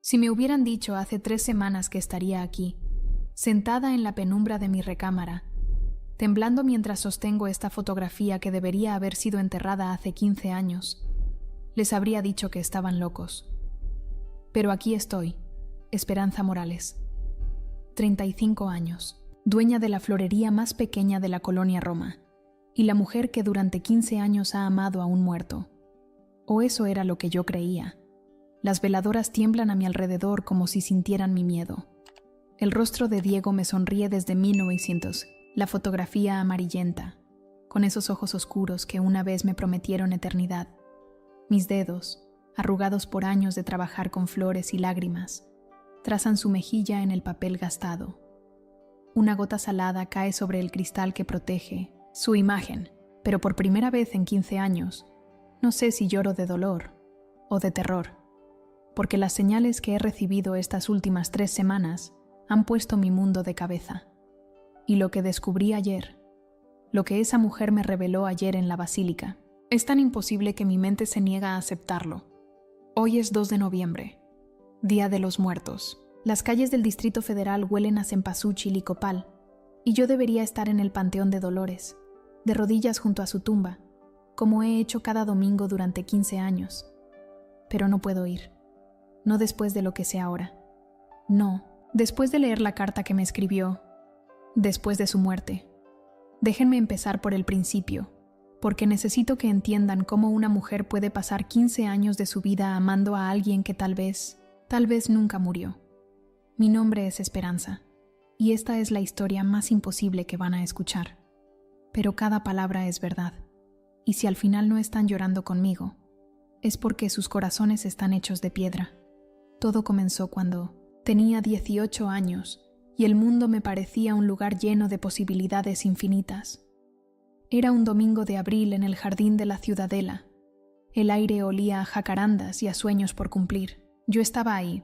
Si me hubieran dicho hace 3 semanas que estaría aquí, sentada en la penumbra de mi recámara, temblando mientras sostengo esta fotografía que debería haber sido enterrada hace 15 años, les habría dicho que estaban locos. Pero aquí estoy, Esperanza Morales, 35 años, dueña de la florería más pequeña de la colonia Roma, y la mujer que durante 15 años ha amado a un muerto. O eso era lo que yo creía. Las veladoras tiemblan a mi alrededor como si sintieran mi miedo. El rostro de Diego me sonríe desde 1900, la fotografía amarillenta, con esos ojos oscuros que una vez me prometieron eternidad. Mis dedos, arrugados por años de trabajar con flores y lágrimas, trazan su mejilla en el papel gastado. Una gota salada cae sobre el cristal que protege su imagen, pero por primera vez en 15 años, no sé si lloro de dolor o de terror, porque las señales que he recibido estas últimas 3 semanas han puesto mi mundo de cabeza. Y lo que descubrí ayer, lo que esa mujer me reveló ayer en la basílica, es tan imposible que mi mente se niega a aceptarlo. Hoy es 2 de noviembre, Día de los Muertos. Las calles del Distrito Federal huelen a cempasúchil y copal, y yo debería estar en el Panteón de Dolores, de rodillas junto a su tumba, como he hecho cada domingo durante 15 años. Pero no puedo ir. No después de lo que sé ahora. No, después de leer la carta que me escribió, después de su muerte. Déjenme empezar por el principio, porque necesito que entiendan cómo una mujer puede pasar 15 años de su vida amando a alguien que tal vez nunca murió. Mi nombre es Esperanza, y esta es la historia más imposible que van a escuchar. Pero cada palabra es verdad, y si al final no están llorando conmigo, es porque sus corazones están hechos de piedra. Todo comenzó cuando tenía 18 años y el mundo me parecía un lugar lleno de posibilidades infinitas. Era un domingo de abril en el jardín de la Ciudadela. El aire olía a jacarandas y a sueños por cumplir. Yo estaba ahí,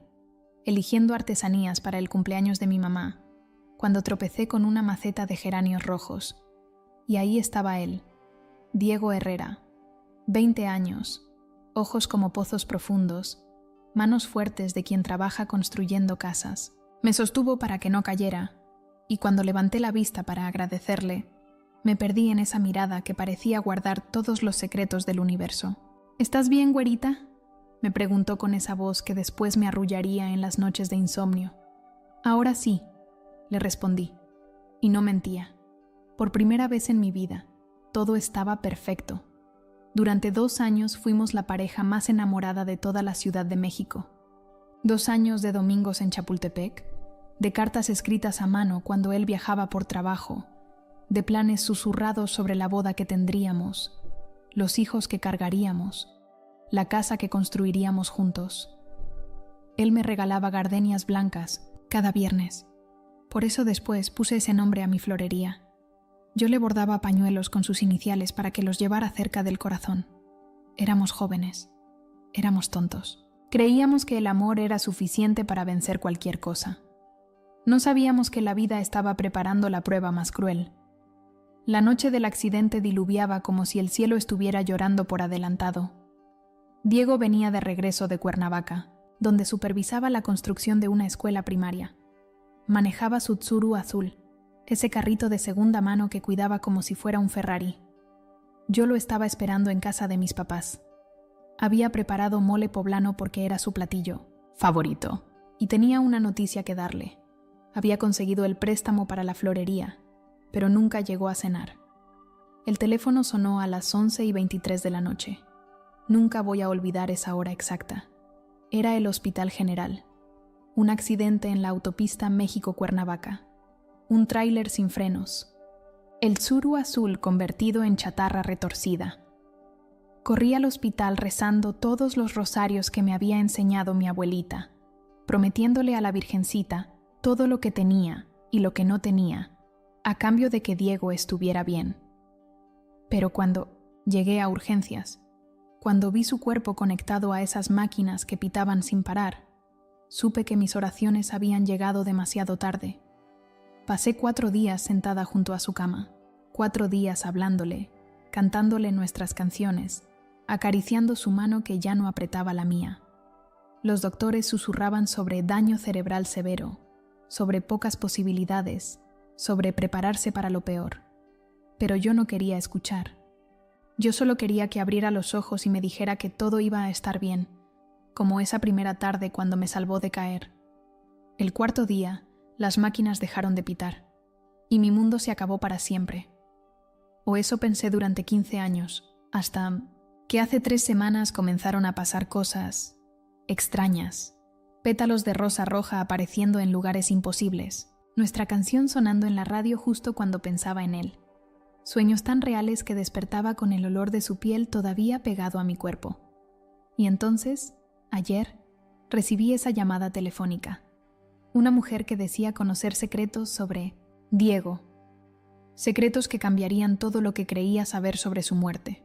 eligiendo artesanías para el cumpleaños de mi mamá, cuando tropecé con una maceta de geranios rojos. Y ahí estaba él, Diego Herrera, 20 años, ojos como pozos profundos, manos fuertes de quien trabaja construyendo casas. Me sostuvo para que no cayera, y cuando levanté la vista para agradecerle, me perdí en esa mirada que parecía guardar todos los secretos del universo. ¿Estás bien, güerita?, me preguntó con esa voz que después me arrullaría en las noches de insomnio. Ahora sí, le respondí, y no mentía. Por primera vez en mi vida, todo estaba perfecto. Durante 2 años fuimos la pareja más enamorada de toda la Ciudad de México. 2 años de domingos en Chapultepec, de cartas escritas a mano cuando él viajaba por trabajo, de planes susurrados sobre la boda que tendríamos, los hijos que cargaríamos, la casa que construiríamos juntos. Él me regalaba gardenias blancas cada viernes. Por eso después puse ese nombre a mi florería. Yo le bordaba pañuelos con sus iniciales para que los llevara cerca del corazón. Éramos jóvenes. Éramos tontos. Creíamos que el amor era suficiente para vencer cualquier cosa. No sabíamos que la vida estaba preparando la prueba más cruel. La noche del accidente diluviaba como si el cielo estuviera llorando por adelantado. Diego venía de regreso de Cuernavaca, donde supervisaba la construcción de una escuela primaria. Manejaba su Tsuru azul, ese carrito de segunda mano que cuidaba como si fuera un Ferrari. Yo lo estaba esperando en casa de mis papás. Había preparado mole poblano porque era su platillo favorito, y tenía una noticia que darle. Había conseguido el préstamo para la florería, pero nunca llegó a cenar. El teléfono sonó a las 11:23 de la noche. Nunca voy a olvidar esa hora exacta. Era el Hospital General. Un accidente en la autopista México-Cuernavaca. Un tráiler sin frenos. El Tsuru azul convertido en chatarra retorcida. Corrí al hospital rezando todos los rosarios que me había enseñado mi abuelita, prometiéndole a la Virgencita todo lo que tenía y lo que no tenía, a cambio de que Diego estuviera bien. Pero cuando llegué a urgencias, cuando vi su cuerpo conectado a esas máquinas que pitaban sin parar, supe que mis oraciones habían llegado demasiado tarde. Pasé 4 días sentada junto a su cama, 4 días hablándole, cantándole nuestras canciones, acariciando su mano que ya no apretaba la mía. Los doctores susurraban sobre daño cerebral severo, sobre pocas posibilidades, sobre prepararse para lo peor. Pero yo no quería escuchar. Yo solo quería que abriera los ojos y me dijera que todo iba a estar bien, como esa primera tarde cuando me salvó de caer. El cuarto día, las máquinas dejaron de pitar, y mi mundo se acabó para siempre. O eso pensé durante 15 años, hasta que hace 3 semanas comenzaron a pasar cosas extrañas, pétalos de rosa roja apareciendo en lugares imposibles, nuestra canción sonando en la radio justo cuando pensaba en él. Sueños tan reales que despertaba con el olor de su piel todavía pegado a mi cuerpo. Y entonces, ayer, recibí esa llamada telefónica. Una mujer que decía conocer secretos sobre Diego. Secretos que cambiarían todo lo que creía saber sobre su muerte.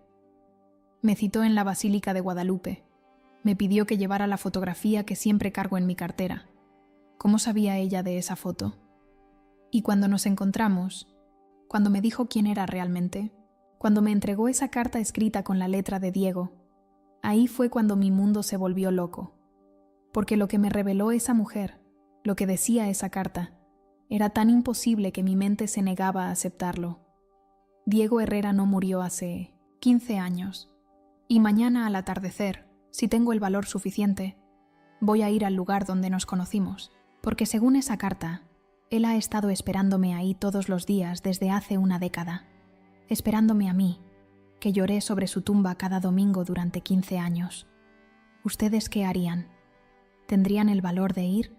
Me citó en la Basílica de Guadalupe. Me pidió que llevara la fotografía que siempre cargo en mi cartera. ¿Cómo sabía ella de esa foto? Y cuando nos encontramos, cuando me dijo quién era realmente, cuando me entregó esa carta escrita con la letra de Diego, ahí fue cuando mi mundo se volvió loco. Porque lo que me reveló esa mujer, lo que decía esa carta, era tan imposible que mi mente se negaba a aceptarlo. Diego Herrera no murió hace 15 años. Y mañana al atardecer, si tengo el valor suficiente, voy a ir al lugar donde nos conocimos, porque según esa carta, él ha estado esperándome ahí todos los días desde hace una década, esperándome a mí, que lloré sobre su tumba cada domingo durante 15 años. ¿Ustedes qué harían? ¿Tendrían el valor de ir?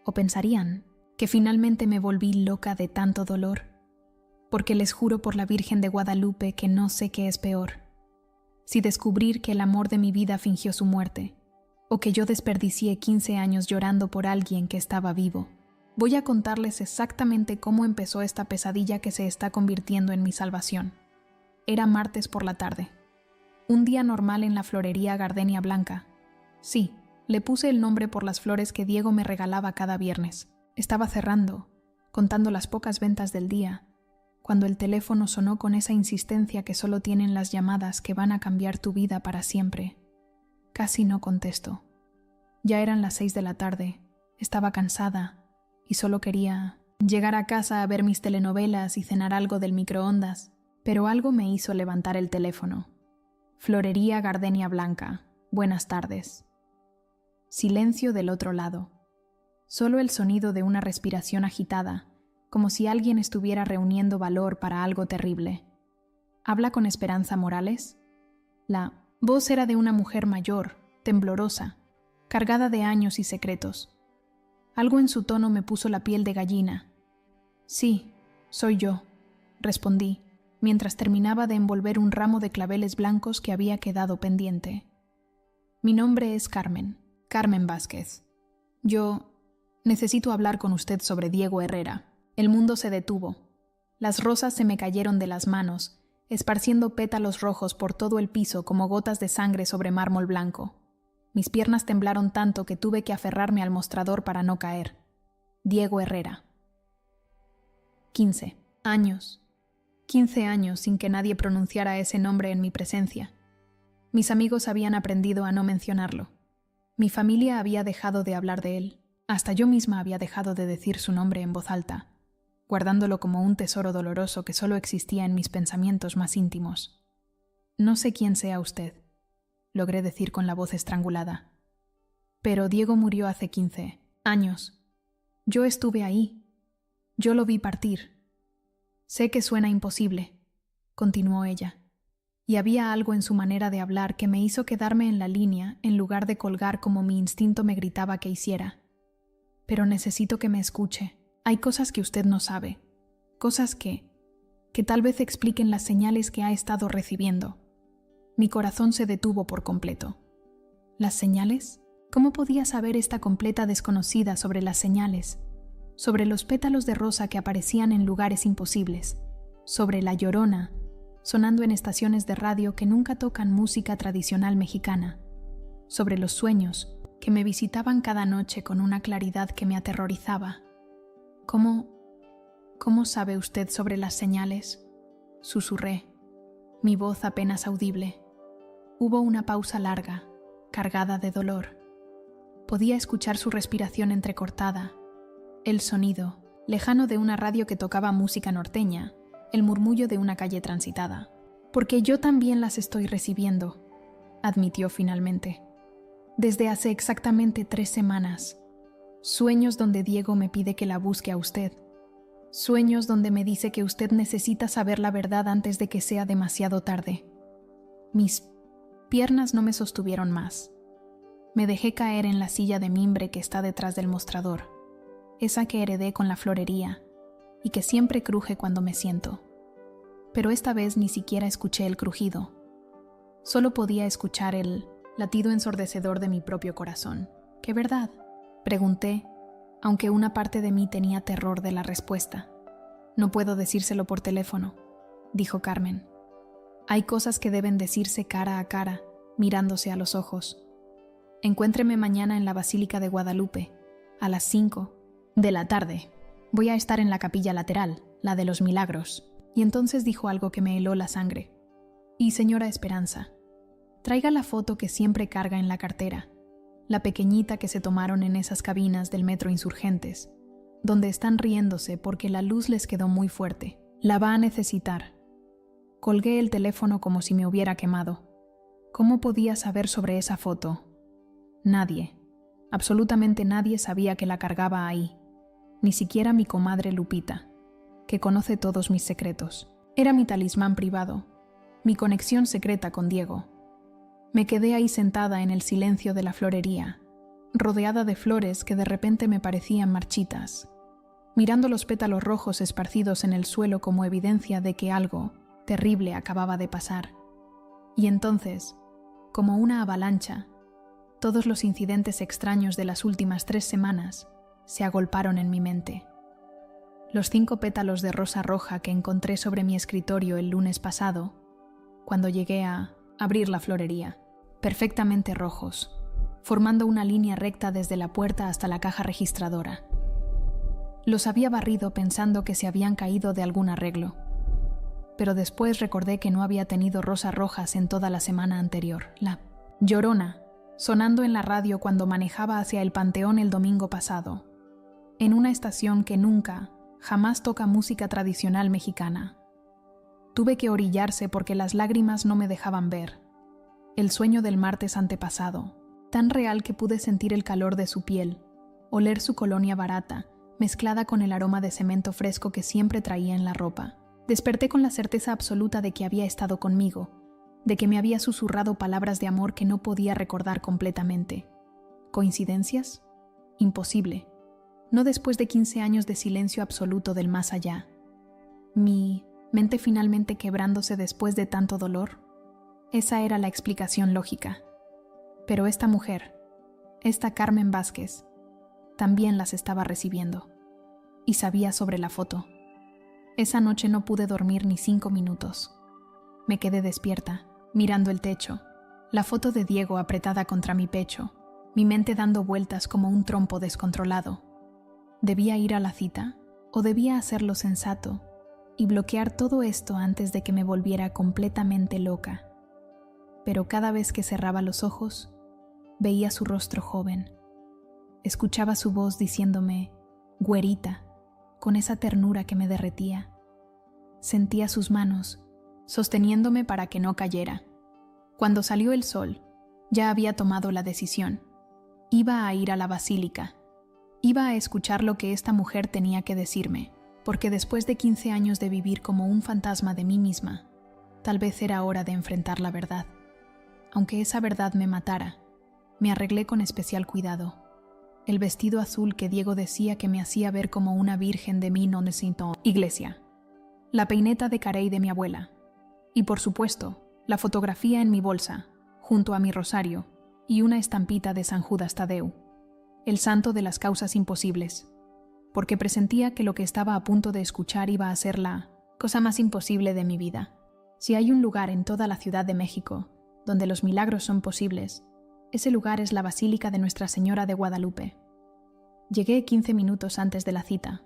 ¿O pensarían que finalmente me volví loca de tanto dolor? Porque les juro por la Virgen de Guadalupe que no sé qué es peor. Si descubrir que el amor de mi vida fingió su muerte, o que yo desperdicié 15 años llorando por alguien que estaba vivo. Voy a contarles exactamente cómo empezó esta pesadilla que se está convirtiendo en mi salvación. Era martes por la tarde. Un día normal en la florería Gardenia Blanca. Sí, le puse el nombre por las flores que Diego me regalaba cada viernes. Estaba cerrando, contando las pocas ventas del día, cuando el teléfono sonó con esa insistencia que solo tienen las llamadas que van a cambiar tu vida para siempre. Casi no contesto. Ya eran las 6 de la tarde, estaba cansada y solo quería llegar a casa a ver mis telenovelas y cenar algo del microondas, pero algo me hizo levantar el teléfono. Florería Gardenia Blanca, buenas tardes. Silencio del otro lado. Solo el sonido de una respiración agitada, como si alguien estuviera reuniendo valor para algo terrible. ¿Habla con Esperanza Morales? La voz era de una mujer mayor, temblorosa, cargada de años y secretos. Algo en su tono me puso la piel de gallina. Sí, soy yo, respondí, mientras terminaba de envolver un ramo de claveles blancos que había quedado pendiente. Mi nombre es Carmen Vázquez. Yo necesito hablar con usted sobre Diego Herrera. El mundo se detuvo. Las rosas se me cayeron de las manos, esparciendo pétalos rojos por todo el piso como gotas de sangre sobre mármol blanco. Mis piernas temblaron tanto que tuve que aferrarme al mostrador para no caer. Diego Herrera. 15 años. 15 años sin que nadie pronunciara ese nombre en mi presencia. Mis amigos habían aprendido a no mencionarlo. Mi familia había dejado de hablar de él. Hasta yo misma había dejado de decir su nombre en voz alta, guardándolo como un tesoro doloroso que solo existía en mis pensamientos más íntimos. No sé quién sea usted, logré decir con la voz estrangulada. Pero Diego murió hace 15 años. Yo estuve ahí. Yo lo vi partir. Sé que suena imposible, continuó ella, y había algo en su manera de hablar que me hizo quedarme en la línea en lugar de colgar como mi instinto me gritaba que hiciera. Pero necesito que me escuche. Hay cosas que usted no sabe, cosas que tal vez expliquen las señales que ha estado recibiendo. Mi corazón se detuvo por completo. ¿Las señales? ¿Cómo podía saber esta completa desconocida sobre las señales? Sobre los pétalos de rosa que aparecían en lugares imposibles, sobre La Llorona, sonando en estaciones de radio que nunca tocan música tradicional mexicana, sobre los sueños que me visitaban cada noche con una claridad que me aterrorizaba. ¿Cómo sabe usted sobre las señales? Susurré, mi voz apenas audible. Hubo una pausa larga, cargada de dolor. Podía escuchar su respiración entrecortada, el sonido, lejano de una radio que tocaba música norteña, el murmullo de una calle transitada. Porque yo también las estoy recibiendo, admitió finalmente. Desde hace exactamente 3 semanas. Sueños donde Diego me pide que la busque a usted. Sueños donde me dice que usted necesita saber la verdad antes de que sea demasiado tarde. Mis piernas no me sostuvieron más. Me dejé caer en la silla de mimbre que está detrás del mostrador, esa que heredé con la florería y que siempre cruje cuando me siento. Pero esta vez ni siquiera escuché el crujido. Solo podía escuchar el latido ensordecedor de mi propio corazón. ¿Qué verdad?, pregunté, aunque una parte de mí tenía terror de la respuesta. No puedo decírselo por teléfono, dijo Carmen. Hay cosas que deben decirse cara a cara, mirándose a los ojos. Encuéntreme mañana en la Basílica de Guadalupe, a las 5 de la tarde. Voy a estar en la capilla lateral, la de los Milagros. Y entonces dijo algo que me heló la sangre. Y señora Esperanza, traiga la foto que siempre carga en la cartera, la pequeñita que se tomaron en esas cabinas del metro Insurgentes, donde están riéndose porque la luz les quedó muy fuerte. La va a necesitar. Colgué el teléfono como si me hubiera quemado. ¿Cómo podía saber sobre esa foto? Nadie, absolutamente nadie sabía que la cargaba ahí, ni siquiera mi comadre Lupita, que conoce todos mis secretos. Era mi talismán privado, mi conexión secreta con Diego. Me quedé ahí sentada en el silencio de la florería, rodeada de flores que de repente me parecían marchitas, mirando los pétalos rojos esparcidos en el suelo como evidencia de que algo terrible acababa de pasar. Y entonces, como una avalancha, todos los incidentes extraños de las últimas 3 semanas se agolparon en mi mente. Los 5 pétalos de rosa roja que encontré sobre mi escritorio el lunes pasado, cuando llegué a abrir la florería, perfectamente rojos, formando una línea recta desde la puerta hasta la caja registradora. Los había barrido pensando que se habían caído de algún arreglo, pero después recordé que no había tenido rosas rojas en toda la semana anterior. La Llorona, sonando en la radio cuando manejaba hacia el Panteón el domingo pasado, en una estación que nunca, jamás toca música tradicional mexicana. Tuve que orillarse porque las lágrimas no me dejaban ver. El sueño del martes antepasado, tan real que pude sentir el calor de su piel, oler su colonia barata, mezclada con el aroma de cemento fresco que siempre traía en la ropa. Desperté con la certeza absoluta de que había estado conmigo, de que me había susurrado palabras de amor que no podía recordar completamente. ¿Coincidencias? Imposible. No después de 15 años de silencio absoluto del más allá. Mi mente finalmente quebrándose después de tanto dolor. Esa era la explicación lógica. Pero esta mujer, esta Carmen Vázquez, también las estaba recibiendo. Y sabía sobre la foto. Esa noche no pude dormir ni 5 minutos. Me quedé despierta, mirando el techo, la foto de Diego apretada contra mi pecho, mi mente dando vueltas como un trompo descontrolado. ¿Debía ir a la cita? ¿O debía hacerlo sensato y bloquear todo esto antes de que me volviera completamente loca? Pero cada vez que cerraba los ojos, veía su rostro joven. Escuchaba su voz diciéndome, güerita, con esa ternura que me derretía. Sentía sus manos, sosteniéndome para que no cayera. Cuando salió el sol, ya había tomado la decisión. Iba a ir a la basílica. Iba a escuchar lo que esta mujer tenía que decirme, porque después de 15 años de vivir como un fantasma de mí misma, tal vez era hora de enfrentar la verdad. Aunque esa verdad me matara, me arreglé con especial cuidado. El vestido azul que Diego decía que me hacía ver como una virgen de mi iglesia. La peineta de carey de mi abuela. Y por supuesto, la fotografía en mi bolsa, junto a mi rosario, y una estampita de San Judas Tadeu, el santo de las causas imposibles, porque presentía que lo que estaba a punto de escuchar iba a ser la cosa más imposible de mi vida. Si hay un lugar en toda la Ciudad de México donde los milagros son posibles, ese lugar es la Basílica de Nuestra Señora de Guadalupe. Llegué 15 minutos antes de la cita.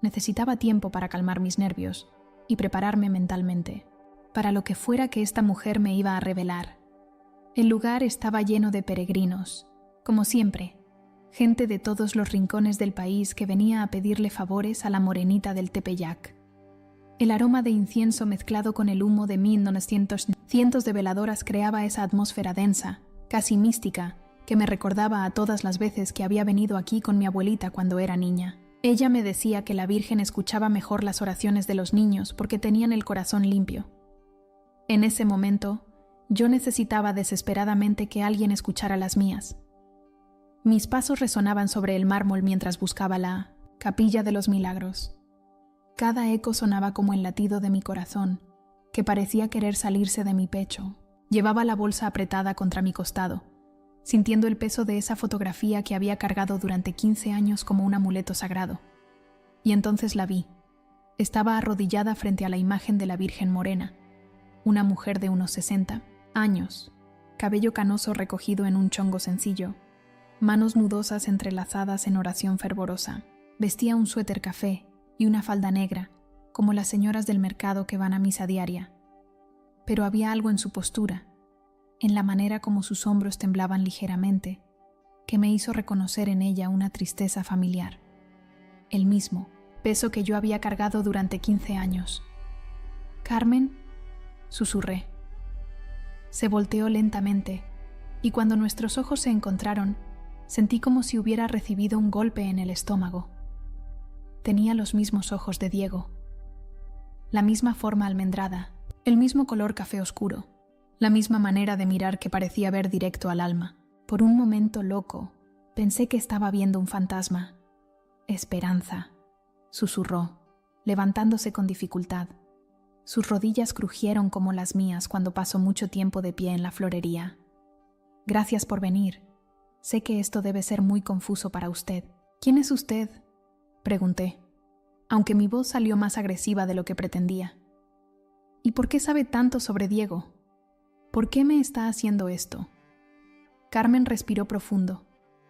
Necesitaba tiempo para calmar mis nervios y prepararme mentalmente para lo que fuera que esta mujer me iba a revelar. El lugar estaba lleno de peregrinos, como siempre, gente de todos los rincones del país que venía a pedirle favores a la morenita del Tepeyac. El aroma de incienso mezclado con el humo de 1900 cientos de veladoras creaba esa atmósfera densa, casi mística, que me recordaba a todas las veces que había venido aquí con mi abuelita cuando era niña. Ella me decía que la Virgen escuchaba mejor las oraciones de los niños porque tenían el corazón limpio. En ese momento, yo necesitaba desesperadamente que alguien escuchara las mías. Mis pasos resonaban sobre el mármol mientras buscaba la Capilla de los Milagros. Cada eco sonaba como el latido de mi corazón, que parecía querer salirse de mi pecho. Llevaba la bolsa apretada contra mi costado, sintiendo el peso de esa fotografía que había cargado durante 15 años como un amuleto sagrado. Y entonces la vi. Estaba arrodillada frente a la imagen de la Virgen Morena, una mujer de unos 60 años, cabello canoso recogido en un chongo sencillo, manos nudosas entrelazadas en oración fervorosa. Vestía un suéter café y una falda negra, como las señoras del mercado que van a misa diaria. Pero había algo en su postura, en la manera como sus hombros temblaban ligeramente, que me hizo reconocer en ella una tristeza familiar. El mismo peso que yo había cargado durante 15 años. «Carmen», susurré. Se volteó lentamente, y cuando nuestros ojos se encontraron, sentí como si hubiera recibido un golpe en el estómago. Tenía los mismos ojos de Diego, la misma forma almendrada, el mismo color café oscuro, la misma manera de mirar que parecía ver directo al alma. Por un momento loco, pensé que estaba viendo un fantasma. «Esperanza», susurró, levantándose con dificultad. Sus rodillas crujieron como las mías cuando pasó mucho tiempo de pie en la florería. «Gracias por venir. Sé que esto debe ser muy confuso para usted». «¿Quién es usted?», pregunté, aunque mi voz salió más agresiva de lo que pretendía. «¿Y por qué sabe tanto sobre Diego? ¿Por qué me está haciendo esto?». Carmen respiró profundo,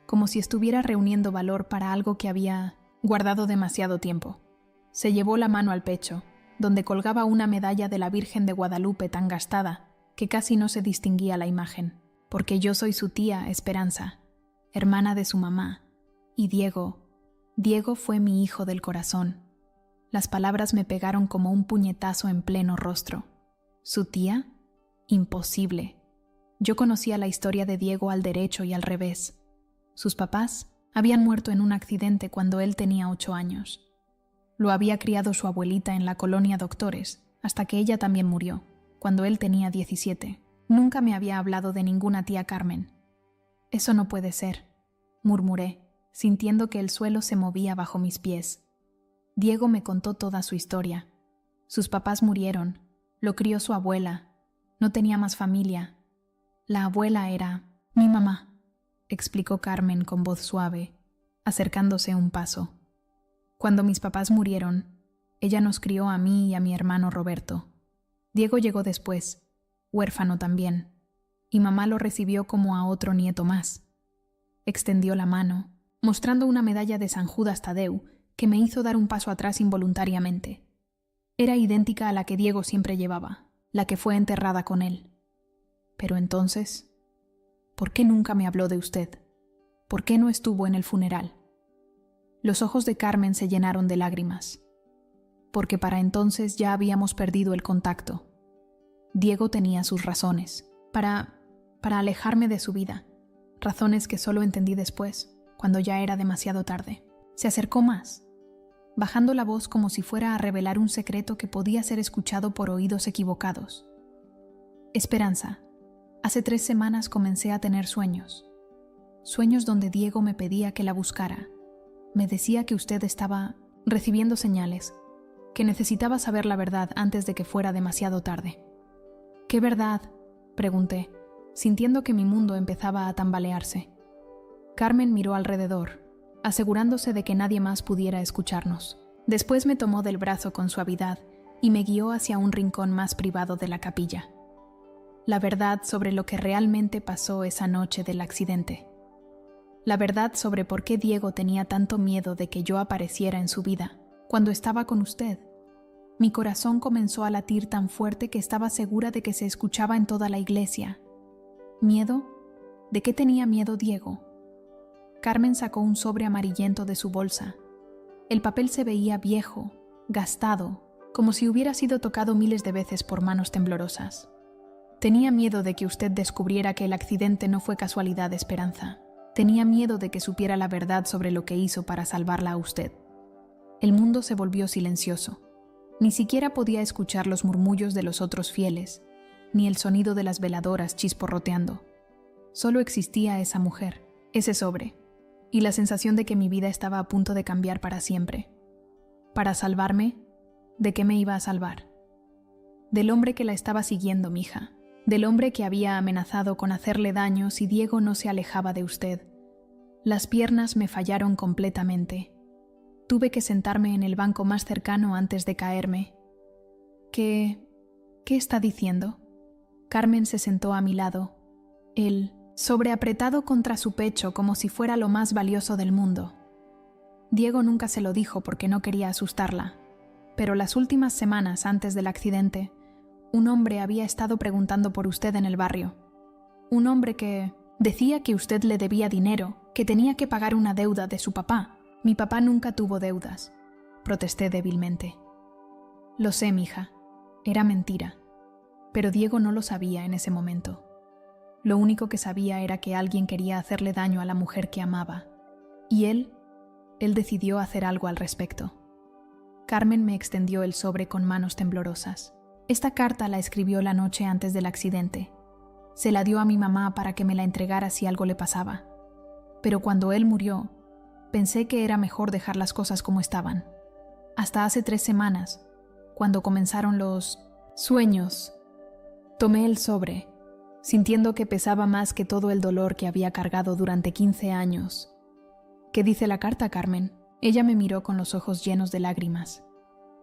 como si estuviera reuniendo valor para algo que había guardado demasiado tiempo. Se llevó la mano al pecho, donde colgaba una medalla de la Virgen de Guadalupe tan gastada que casi no se distinguía la imagen. «Porque yo soy su tía, Esperanza, hermana de su mamá, y Diego fue mi hijo del corazón». Las palabras me pegaron como un puñetazo en pleno rostro. ¿Su tía? Imposible. Yo conocía la historia de Diego al derecho y al revés. Sus papás habían muerto en un accidente cuando él tenía 8 años. Lo había criado su abuelita en la colonia Doctores, hasta que ella también murió, cuando él tenía 17. Nunca me había hablado de ninguna tía Carmen. «Eso no puede ser», murmuré, sintiendo que el suelo se movía bajo mis pies. Diego me contó toda su historia. Sus papás murieron, lo crió su abuela, no tenía más familia. La abuela era mi mamá, explicó Carmen con voz suave, acercándose un paso. Cuando mis papás murieron, ella nos crió a mí y a mi hermano Roberto. Diego llegó después, huérfano también, y mamá lo recibió como a otro nieto más. Extendió la mano, mostrando una medalla de San Judas Tadeu, que me hizo dar un paso atrás involuntariamente. Era idéntica a la que Diego siempre llevaba, la que fue enterrada con él. Pero entonces, ¿por qué nunca me habló de usted? ¿Por qué no estuvo en el funeral? Los ojos de Carmen se llenaron de lágrimas, porque para entonces ya habíamos perdido el contacto. Diego tenía sus razones, para alejarme de su vida, razones que solo entendí después, cuando ya era demasiado tarde. Se acercó más, bajando la voz como si fuera a revelar un secreto que podía ser escuchado por oídos equivocados. «Esperanza, hace 3 semanas comencé a tener sueños. Sueños donde Diego me pedía que la buscara. Me decía que usted estaba recibiendo señales, que necesitaba saber la verdad antes de que fuera demasiado tarde». «¿Qué verdad?», pregunté, sintiendo que mi mundo empezaba a tambalearse. Carmen miró alrededor, asegurándose de que nadie más pudiera escucharnos. Después me tomó del brazo con suavidad y me guió hacia un rincón más privado de la capilla. La verdad sobre lo que realmente pasó esa noche del accidente. La verdad sobre por qué Diego tenía tanto miedo de que yo apareciera en su vida cuando estaba con usted. Mi corazón comenzó a latir tan fuerte que estaba segura de que se escuchaba en toda la iglesia. ¿Miedo? ¿De qué tenía miedo Diego? Carmen sacó un sobre amarillento de su bolsa. El papel se veía viejo, gastado, como si hubiera sido tocado miles de veces por manos temblorosas. Tenía miedo de que usted descubriera que el accidente no fue casualidad, Esperanza. Tenía miedo de que supiera la verdad sobre lo que hizo para salvarla a usted. El mundo se volvió silencioso. Ni siquiera podía escuchar los murmullos de los otros fieles, ni el sonido de las veladoras chisporroteando. Solo existía esa mujer, ese sobre, y la sensación de que mi vida estaba a punto de cambiar para siempre. Para salvarme, ¿de qué me iba a salvar? Del hombre que la estaba siguiendo, mija. Del hombre que había amenazado con hacerle daño si Diego no se alejaba de usted. Las piernas me fallaron completamente. Tuve que sentarme en el banco más cercano antes de caerme. ¿Qué está diciendo? Carmen se sentó a mi lado, el sobre apretado contra su pecho como si fuera lo más valioso del mundo. Diego nunca se lo dijo porque no quería asustarla, pero las últimas semanas antes del accidente, un hombre había estado preguntando por usted en el barrio. Un hombre que decía que usted le debía dinero, que tenía que pagar una deuda de su papá. Mi papá nunca tuvo deudas, protesté débilmente. Lo sé, mija, era mentira, pero Diego no lo sabía en ese momento. Lo único que sabía era que alguien quería hacerle daño a la mujer que amaba, y él decidió hacer algo al respecto. Carmen me extendió el sobre con manos temblorosas. Esta carta la escribió la noche antes del accidente. Se la dio a mi mamá para que me la entregara si algo le pasaba. Pero cuando él murió, pensé que era mejor dejar las cosas como estaban. Hasta hace 3 semanas, cuando comenzaron los sueños, tomé el sobre, sintiendo que pesaba más que todo el dolor que había cargado durante 15 años. ¿Qué dice la carta, Carmen? Ella me miró con los ojos llenos de lágrimas,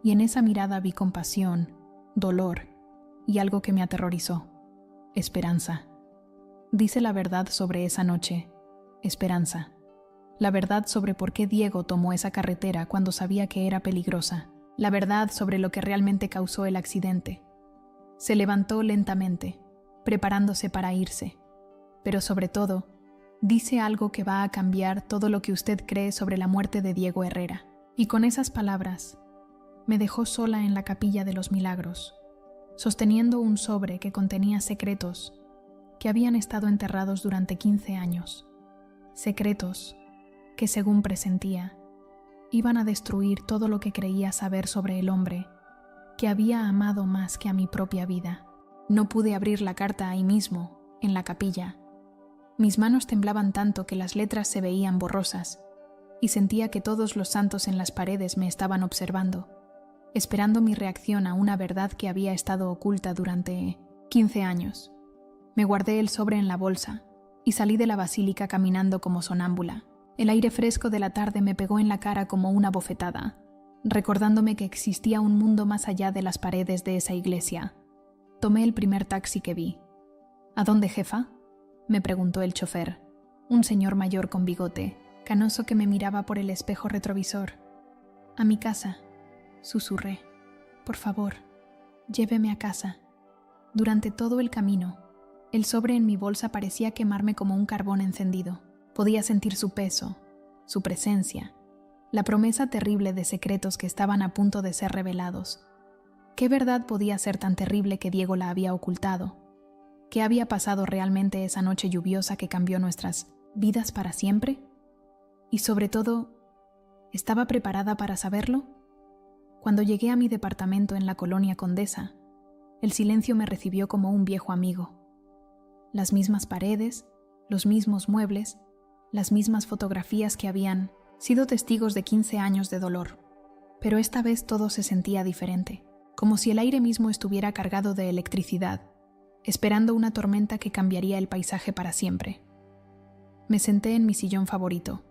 y en esa mirada vi compasión, dolor y algo que me aterrorizó: esperanza. Dice la verdad sobre esa noche, Esperanza. La verdad sobre por qué Diego tomó esa carretera cuando sabía que era peligrosa. La verdad sobre lo que realmente causó el accidente. Se levantó lentamente, preparándose para irse. Pero sobre todo, dice algo que va a cambiar todo lo que usted cree sobre la muerte de Diego Herrera. Y con esas palabras, me dejó sola en la Capilla de los Milagros, sosteniendo un sobre que contenía secretos que habían estado enterrados durante 15 años. Secretos que, según presentía, iban a destruir todo lo que creía saber sobre el hombre que había amado más que a mi propia vida. No pude abrir la carta ahí mismo, en la capilla. Mis manos temblaban tanto que las letras se veían borrosas, y sentía que todos los santos en las paredes me estaban observando, esperando mi reacción a una verdad que había estado oculta durante 15 años. Me guardé el sobre en la bolsa y salí de la basílica caminando como sonámbula. El aire fresco de la tarde me pegó en la cara como una bofetada, recordándome que existía un mundo más allá de las paredes de esa iglesia. Tomé el primer taxi que vi. ¿A dónde, jefa?, me preguntó el chofer, un señor mayor con bigote, canoso que me miraba por el espejo retrovisor. A mi casa, susurré. Por favor, lléveme a casa. Durante todo el camino, el sobre en mi bolsa parecía quemarme como un carbón encendido. Podía sentir su peso, su presencia, la promesa terrible de secretos que estaban a punto de ser revelados. ¿Qué verdad podía ser tan terrible que Diego la había ocultado? ¿Qué había pasado realmente esa noche lluviosa que cambió nuestras vidas para siempre? Y sobre todo, ¿estaba preparada para saberlo? Cuando llegué a mi departamento en la colonia Condesa, el silencio me recibió como un viejo amigo. Las mismas paredes, los mismos muebles, las mismas fotografías que habían sido testigos de 15 años de dolor. Pero esta vez todo se sentía diferente, como si el aire mismo estuviera cargado de electricidad, esperando una tormenta que cambiaría el paisaje para siempre. Me senté en mi sillón favorito,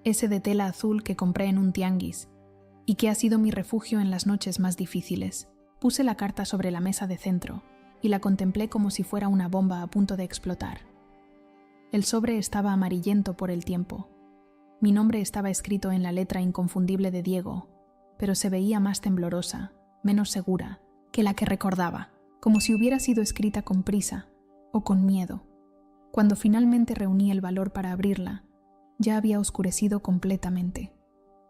ese de tela azul que compré en un tianguis y que ha sido mi refugio en las noches más difíciles. Puse la carta sobre la mesa de centro y la contemplé como si fuera una bomba a punto de explotar. El sobre estaba amarillento por el tiempo. Mi nombre estaba escrito en la letra inconfundible de Diego, pero se veía más temblorosa, menos segura, que la que recordaba, como si hubiera sido escrita con prisa o con miedo. Cuando finalmente reuní el valor para abrirla, Ya había oscurecido completamente.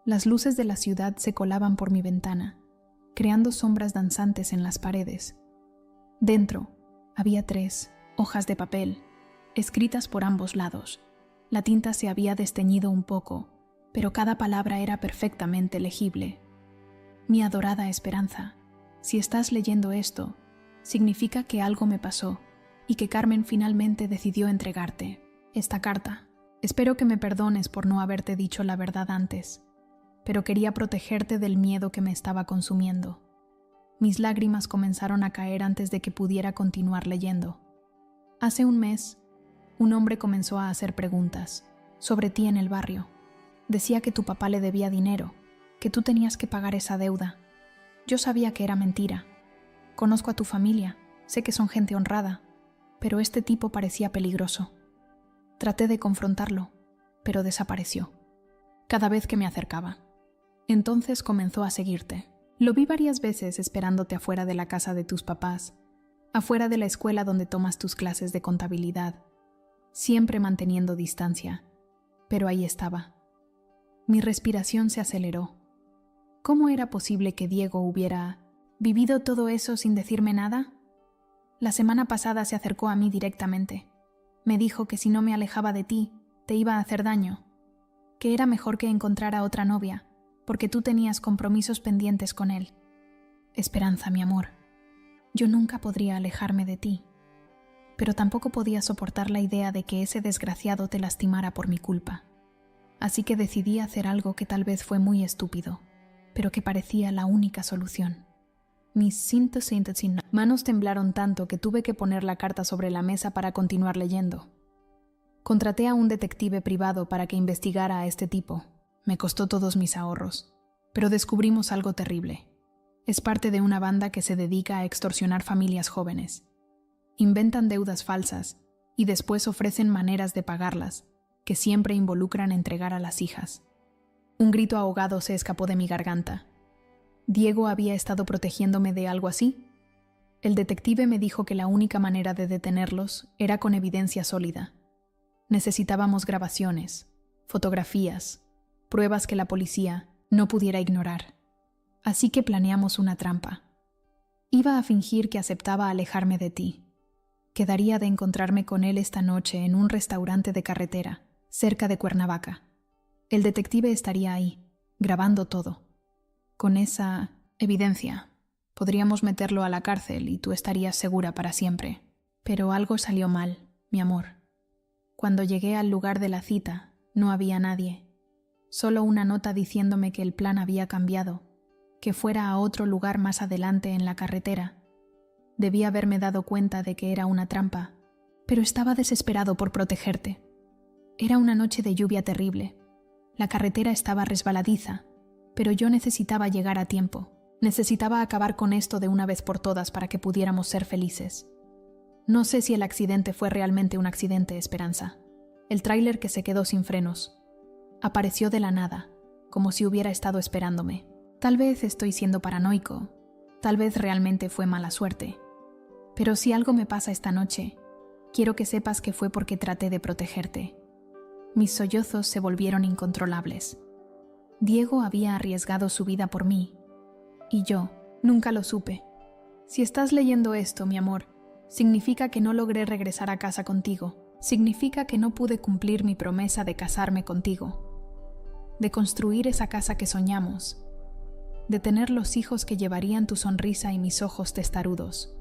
Las luces de la ciudad se colaban por mi ventana, creando sombras danzantes en las paredes. Dentro había 3 hojas de papel, escritas por ambos lados. La tinta se había desteñido un poco, pero cada palabra era perfectamente legible. Mi adorada Esperanza, si estás leyendo esto, significa que algo me pasó y que Carmen finalmente decidió entregarte esta carta. Espero que me perdones por no haberte dicho la verdad antes, pero quería protegerte del miedo que me estaba consumiendo. Mis lágrimas comenzaron a caer antes de que pudiera continuar leyendo. Hace un mes, un hombre comenzó a hacer preguntas sobre ti en el barrio. Decía que tu papá le debía dinero, que tú tenías que pagar esa deuda. Yo sabía que era mentira. Conozco a tu familia, sé que son gente honrada, pero este tipo parecía peligroso. Traté de confrontarlo, pero desapareció, cada vez que me acercaba. Entonces comenzó a seguirte. Lo vi varias veces esperándote afuera de la casa de tus papás, afuera de la escuela donde tomas tus clases de contabilidad, siempre manteniendo distancia, pero ahí estaba. Mi respiración se aceleró. ¿Cómo era posible que Diego hubiera vivido todo eso sin decirme nada? La semana pasada se acercó a mí directamente. Me dijo que si no me alejaba de ti, te iba a hacer daño, que era mejor que encontrara otra novia, porque tú tenías compromisos pendientes con él. Esperanza, mi amor, yo nunca podría alejarme de ti, pero tampoco podía soportar la idea de que ese desgraciado te lastimara por mi culpa. Así que decidí hacer algo que tal vez fue muy estúpido, pero que parecía la única solución. Mis manos temblaron tanto que tuve que poner la carta sobre la mesa para continuar leyendo. Contraté a un detective privado para que investigara a este tipo. Me costó todos mis ahorros, pero descubrimos algo terrible. Es parte de una banda que se dedica a extorsionar familias jóvenes. Inventan deudas falsas y después ofrecen maneras de pagarlas, que siempre involucran entregar a las hijas. Un grito ahogado se escapó de mi garganta. ¿Diego había estado protegiéndome de algo así? El detective me dijo que la única manera de detenerlos era con evidencia sólida. Necesitábamos grabaciones, fotografías, pruebas que la policía no pudiera ignorar. Así que planeamos una trampa. Iba a fingir que aceptaba alejarme de ti. Quedaría de encontrarme con él esta noche en un restaurante de carretera, cerca de Cuernavaca. El detective estaría ahí, grabando todo. Con esa evidencia, podríamos meterlo a la cárcel y tú estarías segura para siempre. Pero algo salió mal, mi amor. Cuando llegué al lugar de la cita, no había nadie. Solo una nota diciéndome que el plan había cambiado, que fuera a otro lugar más adelante en la carretera. Debí haberme dado cuenta de que era una trampa, pero estaba desesperado por protegerte. Era una noche de lluvia terrible. La carretera estaba resbaladiza, pero yo necesitaba llegar a tiempo. Necesitaba acabar con esto de una vez por todas para que pudiéramos ser felices. No sé si el accidente fue realmente un accidente, Esperanza. El tráiler que se quedó sin frenos apareció de la nada, como si hubiera estado esperándome. Tal vez estoy siendo paranoico, tal vez realmente fue mala suerte. Pero si algo me pasa esta noche, quiero que sepas que fue porque traté de protegerte. Mis sollozos se volvieron incontrolables. Diego había arriesgado su vida por mí, y yo nunca lo supe. Si estás leyendo esto, mi amor, significa que no logré regresar a casa contigo. Significa que no pude cumplir mi promesa de casarme contigo, de construir esa casa que soñamos, de tener los hijos que llevarían tu sonrisa y mis ojos testarudos.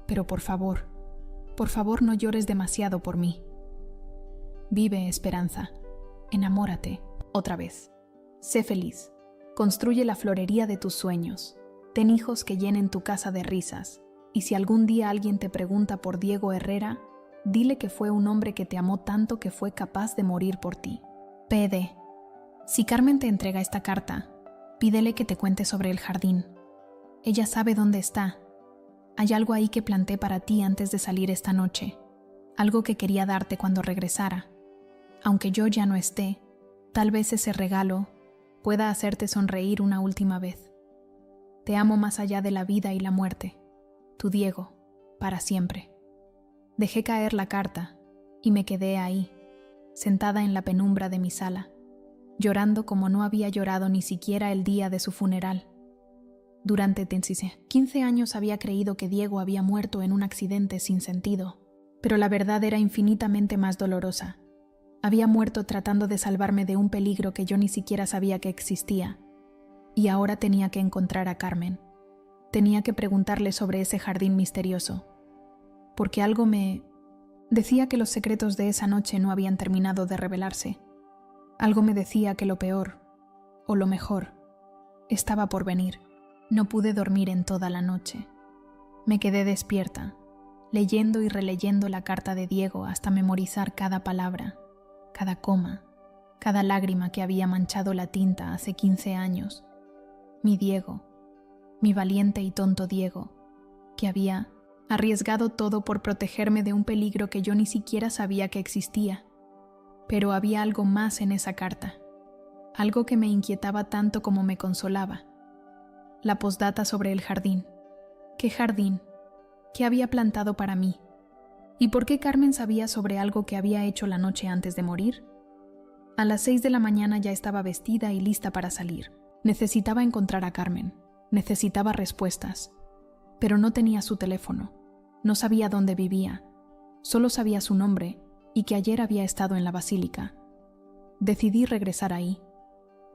Pero por favor no llores demasiado por mí. Vive, Esperanza. Enamórate, otra vez. Sé feliz. Construye la florería de tus sueños. Ten hijos que llenen tu casa de risas. Y si algún día alguien te pregunta por Diego Herrera, dile que fue un hombre que te amó tanto que fue capaz de morir por ti. PD. Si Carmen te entrega esta carta, pídele que te cuente sobre el jardín. Ella sabe dónde está. Hay algo ahí que planté para ti antes de salir esta noche. Algo que quería darte cuando regresara. Aunque yo ya no esté, tal vez ese regalo pueda hacerte sonreír una última vez. Te amo más allá de la vida y la muerte. Tu Diego, para siempre. Dejé caer la carta y me quedé ahí, sentada en la penumbra de mi sala, llorando como no había llorado ni siquiera el día de su funeral. Durante 15 años había creído que Diego había muerto en un accidente sin sentido, pero la verdad era infinitamente más dolorosa. Había muerto tratando de salvarme de un peligro que yo ni siquiera sabía que existía, y ahora tenía que encontrar a Carmen. Tenía que preguntarle sobre ese jardín misterioso, porque algo me decía que los secretos de esa noche no habían terminado de revelarse. Algo me decía que lo peor, o lo mejor, estaba por venir. No pude dormir en toda la noche. Me quedé despierta, leyendo y releyendo la carta de Diego hasta memorizar cada palabra, cada coma, cada lágrima que había manchado la tinta hace 15 años. Mi Diego, mi valiente y tonto Diego, que había arriesgado todo por protegerme de un peligro que yo ni siquiera sabía que existía. Pero había algo más en esa carta, algo que me inquietaba tanto como me consolaba. La postdata sobre el jardín. ¿Qué jardín? ¿Qué había plantado para mí? ¿Y por qué Carmen sabía sobre algo que había hecho la noche antes de morir? A las 6 de la mañana ya estaba vestida y lista para salir. Necesitaba encontrar a Carmen. Necesitaba respuestas. Pero no tenía su teléfono. No sabía dónde vivía. Solo sabía su nombre y que ayer había estado en la basílica. Decidí regresar ahí.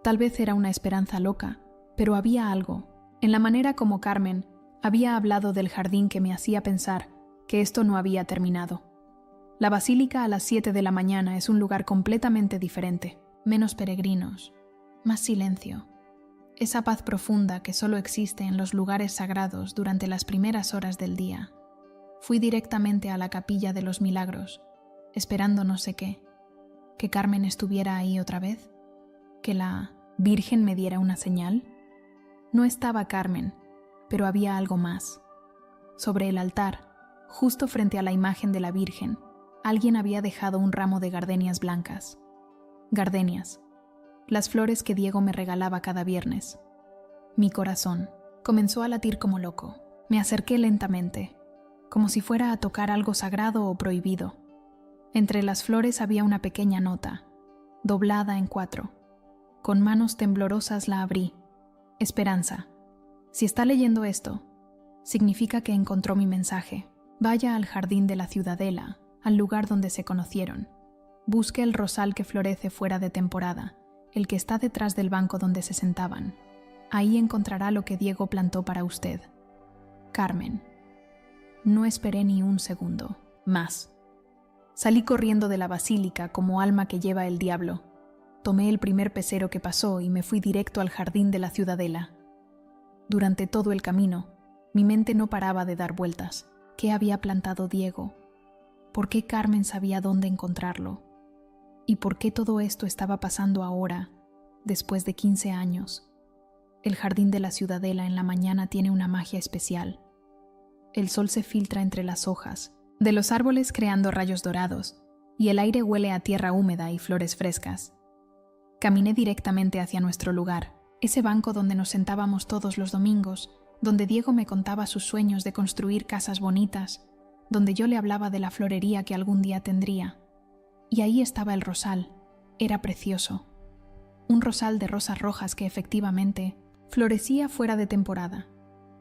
Tal vez era una esperanza loca, pero había algo, en la manera como Carmen había hablado del jardín, que me hacía pensar que esto no había terminado. La basílica a las 7 de la mañana es un lugar completamente diferente, menos peregrinos, más silencio. Esa paz profunda que solo existe en los lugares sagrados durante las primeras horas del día. Fui directamente a la Capilla de los Milagros, esperando no sé qué, que Carmen estuviera ahí otra vez, que la Virgen me diera una señal. No estaba Carmen, pero había algo más. Sobre el altar, justo frente a la imagen de la Virgen, alguien había dejado un ramo de gardenias blancas. Gardenias, las flores que Diego me regalaba cada viernes. Mi corazón comenzó a latir como loco. Me acerqué lentamente, como si fuera a tocar algo sagrado o prohibido. Entre las flores había una pequeña nota, doblada en 4. Con manos temblorosas la abrí. Esperanza. Si está leyendo esto, significa que encontró mi mensaje. Vaya al jardín de la Ciudadela, al lugar donde se conocieron. Busque el rosal que florece fuera de temporada, el que está detrás del banco donde se sentaban. Ahí encontrará lo que Diego plantó para usted. Carmen. No esperé ni un segundo más. Salí corriendo de la basílica como alma que lleva el diablo. Tomé el primer pecero que pasó y me fui directo al jardín de la Ciudadela. Durante todo el camino, mi mente no paraba de dar vueltas. ¿Qué había plantado Diego? ¿Por qué Carmen sabía dónde encontrarlo? ¿Y por qué todo esto estaba pasando ahora, después de 15 años? El jardín de la Ciudadela en la mañana tiene una magia especial. El sol se filtra entre las hojas de los árboles creando rayos dorados, y el aire huele a tierra húmeda y flores frescas. Caminé directamente hacia nuestro lugar, ese banco donde nos sentábamos todos los domingos, donde Diego me contaba sus sueños de construir casas bonitas, donde yo le hablaba de la florería que algún día tendría. Y ahí estaba el rosal. Era precioso. Un rosal de rosas rojas que efectivamente florecía fuera de temporada,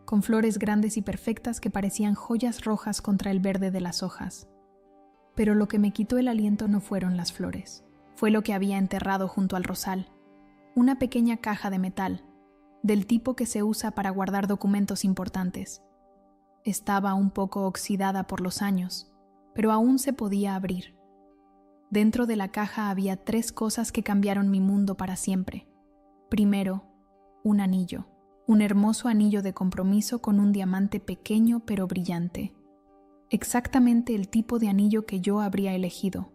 con flores grandes y perfectas que parecían joyas rojas contra el verde de las hojas. Pero lo que me quitó el aliento no fueron las flores. Fue lo que había enterrado junto al rosal. Una pequeña caja de metal, del tipo que se usa para guardar documentos importantes. Estaba un poco oxidada por los años, pero aún se podía abrir. Dentro de la caja había 3 cosas que cambiaron mi mundo para siempre. Primero, un anillo. Un hermoso anillo de compromiso con un diamante pequeño pero brillante. Exactamente el tipo de anillo que yo habría elegido.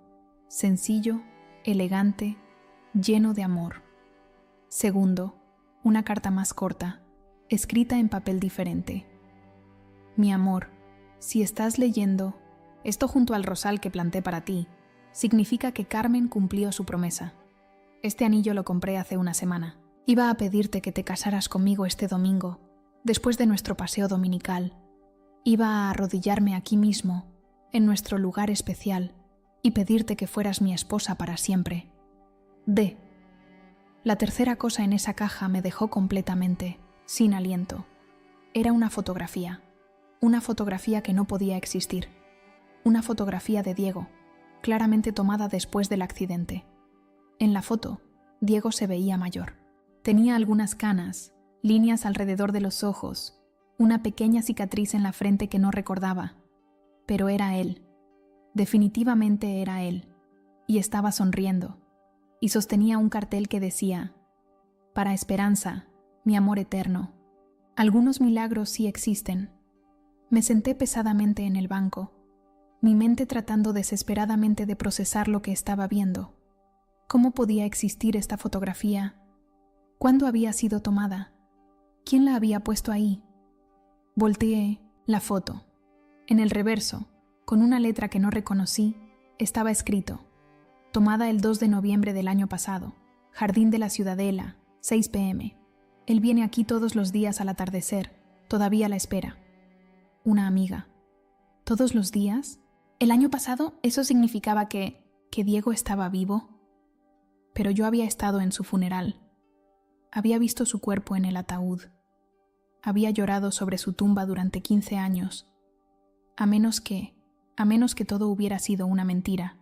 Sencillo, elegante, lleno de amor. Segundo, una carta más corta, escrita en papel diferente. Mi amor, si estás leyendo esto junto al rosal que planté para ti, significa que Carmen cumplió su promesa. Este anillo lo compré hace una semana. Iba a pedirte que te casaras conmigo este domingo, después de nuestro paseo dominical. Iba a arrodillarme aquí mismo, en nuestro lugar especial, y pedirte que fueras mi esposa para siempre. D. La tercera cosa en esa caja me dejó completamente sin aliento. Era una fotografía que no podía existir. Una fotografía de Diego, claramente tomada después del accidente. En la foto, Diego se veía mayor. Tenía algunas canas, líneas alrededor de los ojos, una pequeña cicatriz en la frente que no recordaba. Pero era él. Definitivamente era él. Y estaba sonriendo. Y sostenía un cartel que decía: «Para Esperanza, mi amor eterno. Algunos milagros sí existen». Me senté pesadamente en el banco, mi mente tratando desesperadamente de procesar lo que estaba viendo. ¿Cómo podía existir esta fotografía? ¿Cuándo había sido tomada? ¿Quién la había puesto ahí? Volteé la foto. En el reverso, con una letra que no reconocí, estaba escrito: tomada el 2 de noviembre del año pasado, Jardín de la Ciudadela, 6 p.m. Él viene aquí todos los días al atardecer, todavía la espera. Una amiga. ¿Todos los días? ¿El año pasado eso significaba que Diego estaba vivo? Pero yo había estado en su funeral. Había visto su cuerpo en el ataúd. Había llorado sobre su tumba durante 15 años. A menos que todo hubiera sido una mentira.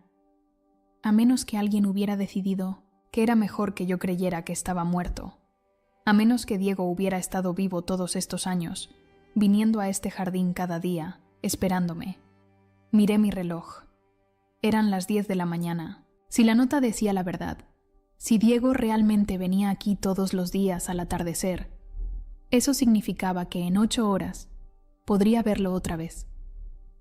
A menos que alguien hubiera decidido que era mejor que yo creyera que estaba muerto. A menos que Diego hubiera estado vivo todos estos años, viniendo a este jardín cada día, esperándome. Miré mi reloj. Eran las 10 de la mañana. Si la nota decía la verdad, si Diego realmente venía aquí todos los días al atardecer, eso significaba que en 8 horas podría verlo otra vez.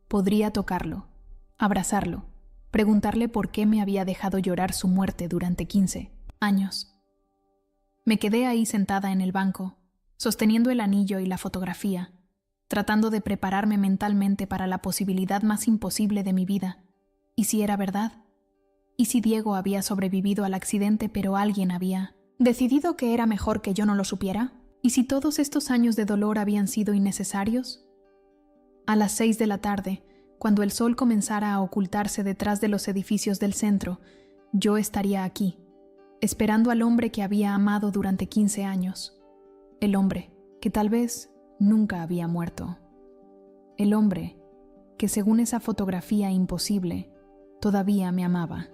Podría tocarlo, abrazarlo, preguntarle por qué me había dejado llorar su muerte durante 15 años. Me quedé ahí sentada en el banco, sosteniendo el anillo y la fotografía, tratando de prepararme mentalmente para la posibilidad más imposible de mi vida. ¿Y si era verdad? ¿Y si Diego había sobrevivido al accidente pero alguien había decidido que era mejor que yo no lo supiera? ¿Y si todos estos años de dolor habían sido innecesarios? A las 6 de la tarde, cuando el sol comenzara a ocultarse detrás de los edificios del centro, yo estaría aquí, esperando al hombre que había amado durante 15 años. El hombre que tal vez nunca había muerto. El hombre que, según esa fotografía imposible, todavía me amaba.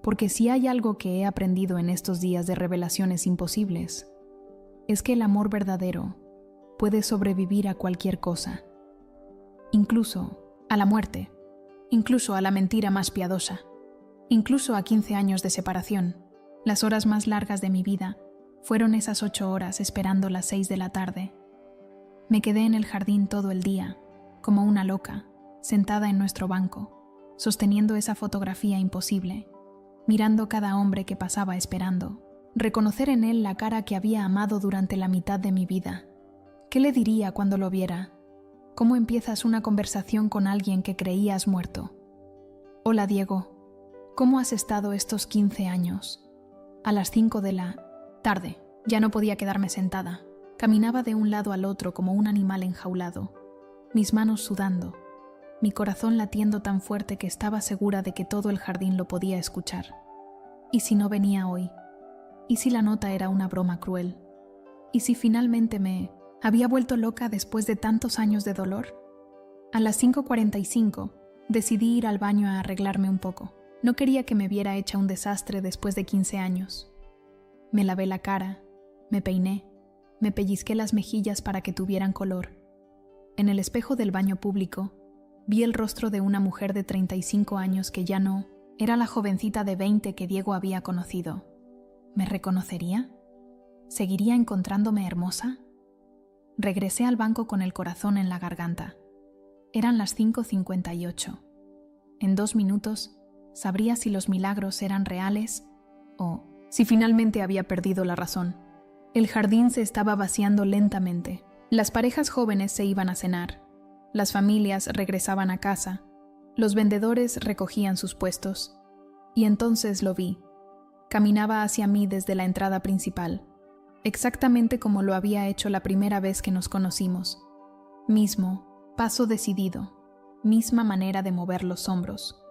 Porque si hay algo que he aprendido en estos días de revelaciones imposibles, es que el amor verdadero puede sobrevivir a cualquier cosa, incluso a la muerte, incluso a la mentira más piadosa, incluso a 15 años de separación. Las horas más largas de mi vida fueron esas 8 horas esperando las 6 de la tarde. Me quedé en el jardín todo el día, como una loca, sentada en nuestro banco, sosteniendo esa fotografía imposible, mirando cada hombre que pasaba esperando, reconocer en él la cara que había amado durante la mitad de mi vida. ¿Qué le diría cuando lo viera? ¿Cómo empiezas una conversación con alguien que creías muerto? Hola, Diego. ¿Cómo has estado estos 15 años? A las 5 de la tarde, ya no podía quedarme sentada. Caminaba de un lado al otro como un animal enjaulado, mis manos sudando, mi corazón latiendo tan fuerte que estaba segura de que todo el jardín lo podía escuchar. ¿Y si no venía hoy? ¿Y si la nota era una broma cruel? ¿Y si finalmente me había vuelto loca después de tantos años de dolor? A las 5:45 decidí ir al baño a arreglarme un poco. No quería que me viera hecha un desastre después de 15 años. Me lavé la cara, me peiné, me pellizqué las mejillas para que tuvieran color. En el espejo del baño público, vi el rostro de una mujer de 35 años que ya no era la jovencita de 20 que Diego había conocido. ¿Me reconocería? ¿Seguiría encontrándome hermosa? Regresé al banco con el corazón en la garganta. Eran las 5:58. En 2 minutos sabría si los milagros eran reales o si finalmente había perdido la razón. El jardín se estaba vaciando lentamente. Las parejas jóvenes se iban a cenar. Las familias regresaban a casa. Los vendedores recogían sus puestos. Y entonces lo vi. Caminaba hacia mí desde la entrada principal, exactamente como lo había hecho la primera vez que nos conocimos. Mismo, paso decidido, misma manera de mover los hombros.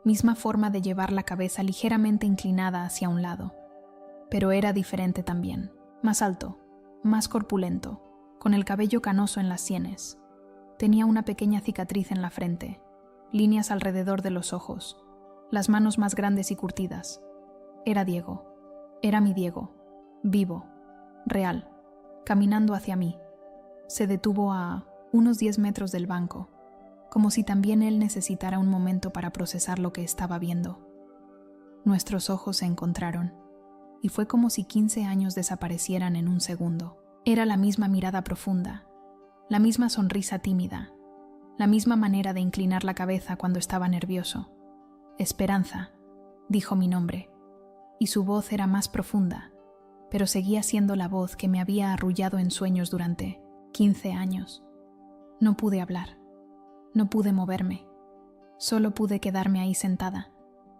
misma forma de llevar la cabeza ligeramente inclinada hacia un lado. Pero era diferente también, más alto, más corpulento, con el cabello canoso en las sienes. Tenía una pequeña cicatriz en la frente, líneas alrededor de los ojos, las manos más grandes y curtidas. Era Diego. Era mi Diego, vivo, real, caminando hacia mí. Se detuvo a unos 10 metros del banco, como si también él necesitara un momento para procesar lo que estaba viendo. Nuestros ojos se encontraron, y fue como si 15 años desaparecieran en un segundo. Era la misma mirada profunda, la misma sonrisa tímida, la misma manera de inclinar la cabeza cuando estaba nervioso. Esperanza, dijo mi nombre, y su voz era más profunda, pero seguía siendo la voz que me había arrullado en sueños durante 15 años. No pude hablar, no pude moverme, solo pude quedarme ahí sentada,